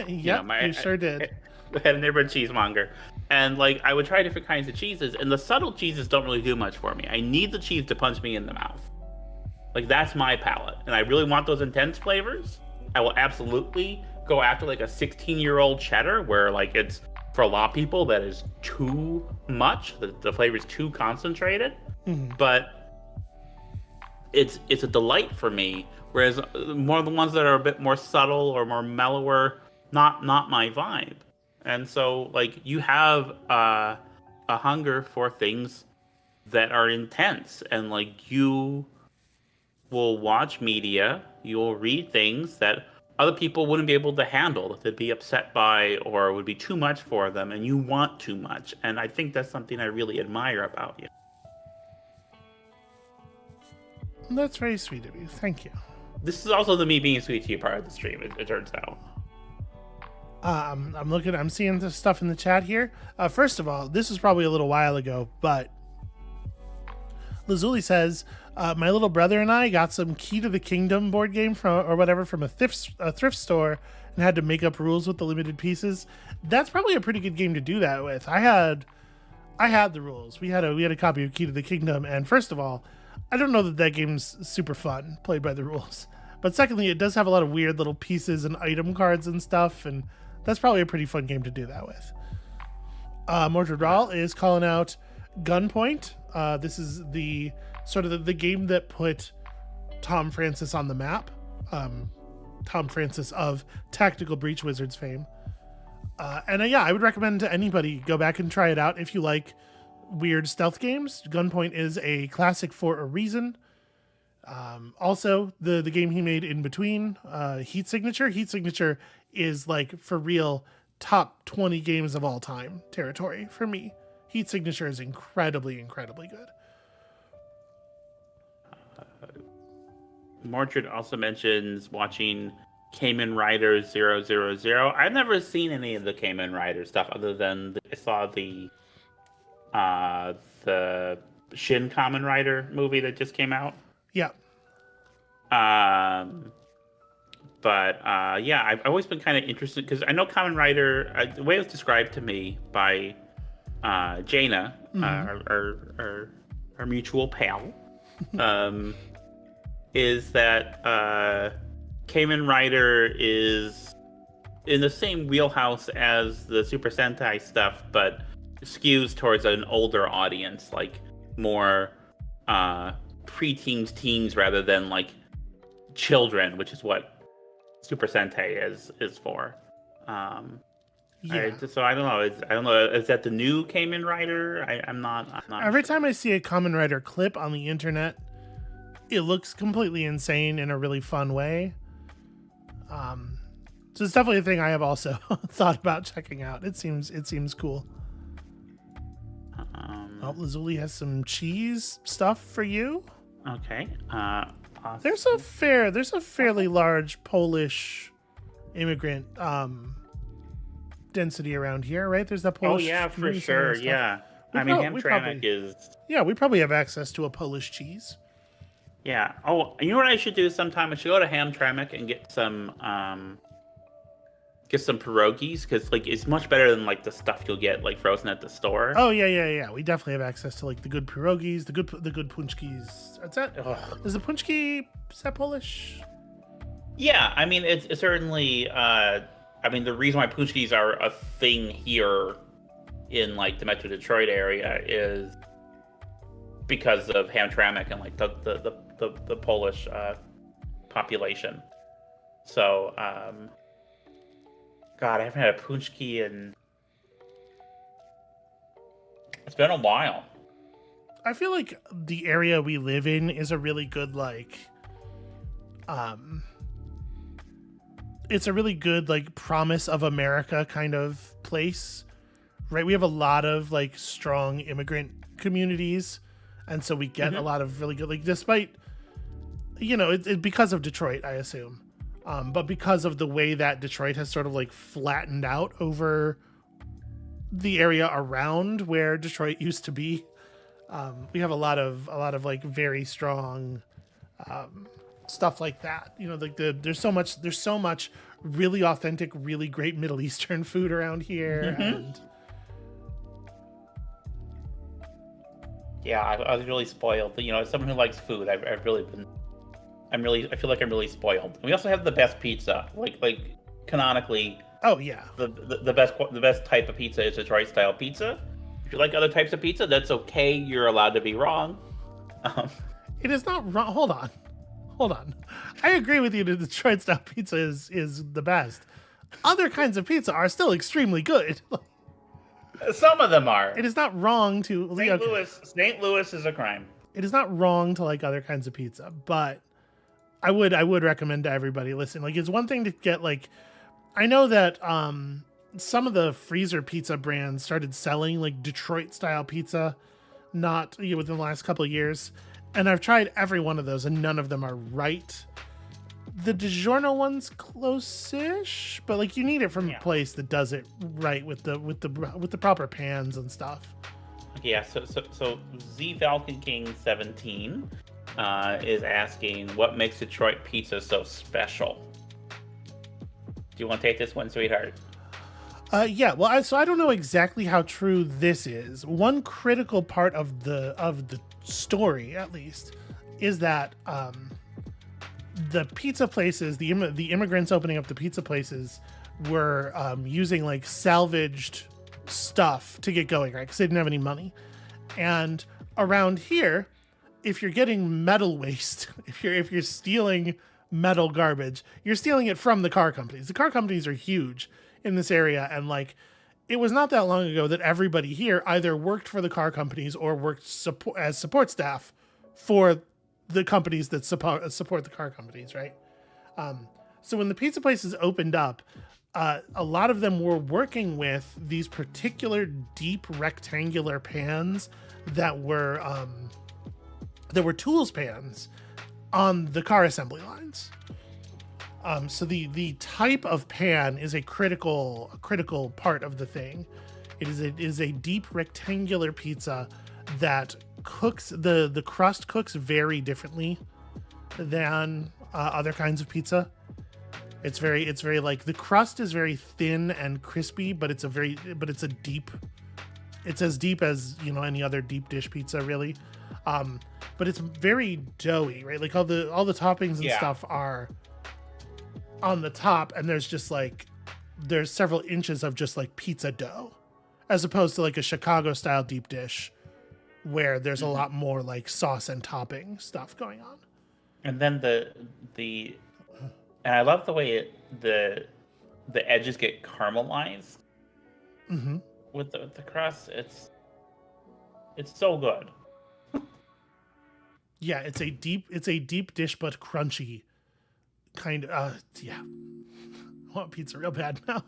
Yep, you sure did. I had a neighborhood cheesemonger, and like I would try different kinds of cheeses, and the subtle cheeses don't really do much for me. I need the cheese to punch me in the mouth. Like that's my palate, and I really want those intense flavors. I will absolutely go after like a 16-year-old cheddar, where like it's, for a lot of people, that is too much. The flavor is too concentrated. but it's a delight for me. Whereas more of the ones that are a bit more subtle or more mellower, not my vibe. And so like you have a hunger for things that are intense, and like you will watch media, you'll read things that other people wouldn't be able to handle, that they'd be upset by or would be too much for them, and you want too much. And I think that's something I really admire about you. That's very sweet of you. Thank you. This is also the me being sweet to you part of the stream, it turns out. I'm seeing the stuff in the chat here. First of all, this was probably a little while ago, but Lazuli says, my little brother and I got some Key to the Kingdom board game from a thrift store and had to make up rules with the limited pieces. That's probably a pretty good game to do that with. I had the rules. We had a copy of Key to the Kingdom, and first of all, I don't know that game's super fun played by the rules. But secondly, it does have a lot of weird little pieces and item cards and stuff, and that's probably a pretty fun game to do that with. Mordred Rahl is calling out Gunpoint. This is the sort of the game that put Tom Francis on the map. Tom Francis of Tactical Breach Wizards fame. Yeah, I would recommend to anybody go back and try it out if you like weird stealth games. Gunpoint is a classic for a reason. Also, the game he made in between, Heat Signature. Heat Signature is like for real top 20 games of all time territory for me. Heat Signature is incredibly, incredibly good. Mordred also mentions watching Kamen Rider 000. I've never seen any of the Kamen Rider stuff other than I saw the Shin Kamen Rider movie that just came out. Yeah. Yeah, I've always been kind of interested because I know Kamen Rider, the way it was described to me by Jaina, our mutual pal, is that Kamen Rider is in the same wheelhouse as the Super Sentai stuff, but skews towards an older audience, like more preteens, teens, rather than like children, which is what Super Sentai is for. So I don't know. Is that the new Kamen Rider? I'm not. Every time I see a Kamen Rider clip on the internet, it looks completely insane in a really fun way. So it's definitely a thing I have also thought about checking out. It seems cool. Lazuli has some cheese stuff for you. Okay. Awesome. There's a fairly large Polish immigrant density around here, right? There's that Polish. Oh yeah, for sure. Yeah. Hamtramck is. Yeah, we probably have access to a Polish cheese. Yeah. Oh, you know what I should do sometime? I should go to Hamtramck and get some pierogies, because like it's much better than like the stuff you'll get like frozen at the store. Oh yeah. We definitely have access to like the good pierogies, the good punchkis. Is that punchki? Is that Polish? Yeah, I mean it's certainly. The reason why punchkis are a thing here in like the Metro Detroit area is because of Hamtramck and like the Polish population. So. God, I haven't had a punchki in... It's been a while. I feel like the area we live in is a really good, it's a really good, promise of America kind of place, right? We have a lot of, strong immigrant communities, and so we get a lot of really good, despite, because of Detroit, I assume. But because of the way that Detroit has sort of flattened out over the area around where Detroit used to be, we have a lot of very strong stuff like that. There's so much really authentic, really great Middle Eastern food around here. And yeah, I was really spoiled. As someone who likes food, I feel like I'm really spoiled. And we also have the best pizza. Like canonically. Oh yeah. The best type of pizza is Detroit style pizza. If you like other types of pizza, that's okay. You're allowed to be wrong. It is not wrong. Hold on. I agree with you that Detroit style pizza is the best. Other kinds of pizza are still extremely good. Some of them are. It is not wrong to St. Louis is a crime. It is not wrong to like other kinds of pizza, but I would recommend to everybody listen. Like, it's one thing to get like, I know that some of the freezer pizza brands started selling like Detroit style pizza, not within the last couple of years, and I've tried every one of those, and none of them are right. The DiGiorno one's close-ish, but like you need it from a place that does it right with the proper pans and stuff. Yeah, so Z Falcon King 17 is asking what makes Detroit pizza so special. Do you want to take this one, sweetheart? Yeah. Well, I don't know exactly how true this is. One critical part of the story, at least, is that the pizza places, the immigrants opening up the pizza places, were using like salvaged stuff to get going, right? Because they didn't have any money. And around here, if you're getting metal waste, if you're stealing metal garbage, you're stealing it from the car companies. The car companies are huge in this area, and like it was not that long ago that everybody here either worked for the car companies or worked as support staff for the companies that support the car companies, right? So when the pizza places opened up, a lot of them were working with these particular deep rectangular pans that were tools pans on the car assembly lines. So the type of pan is a critical part of the thing. It is a deep rectangular pizza that cooks, the crust cooks very differently than other kinds of pizza. It's very like the crust is very thin and crispy, but it's as deep as, you know, any other deep dish pizza really. But it's very doughy, right? Like all the toppings and stuff are on the top, and there's several inches of just like pizza dough, as opposed to like a Chicago style deep dish where there's a lot more like sauce and topping stuff going on. And then and I love the way the edges get caramelized with the crust. It's so good. Yeah, it's a deep dish but crunchy kind of. Yeah, I want pizza real bad now.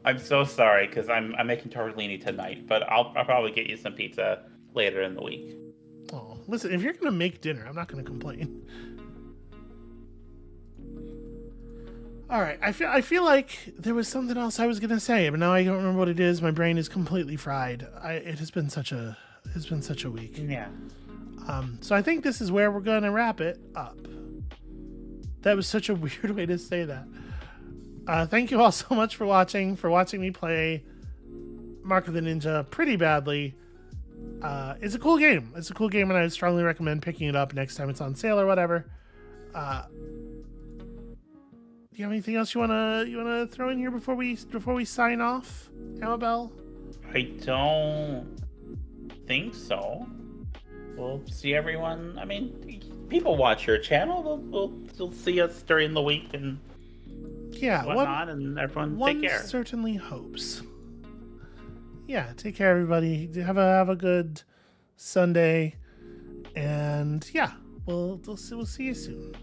I'm so sorry because I'm making tortellini tonight, but I'll probably get you some pizza later in the week. Oh, listen, if you're gonna make dinner, I'm not gonna complain. All right, I feel like there was something else I was gonna say, but now I don't remember what it is. My brain is completely fried. It has been such a week. Yeah. So I think this is where we're gonna wrap it up. That was such a weird way to say that. Thank you all so much for watching me play Mark of the Ninja pretty badly. It's a cool game. And I strongly recommend picking it up next time it's on sale or whatever. Do you have anything else you wanna throw in here before we sign off, Amabel? I don't think so. We'll see everyone. I mean, people watch your channel. They'll see us during the week and whatnot, and everyone take care. One certainly hopes. Yeah, take care, everybody. Have a good Sunday, and yeah, we'll see you soon.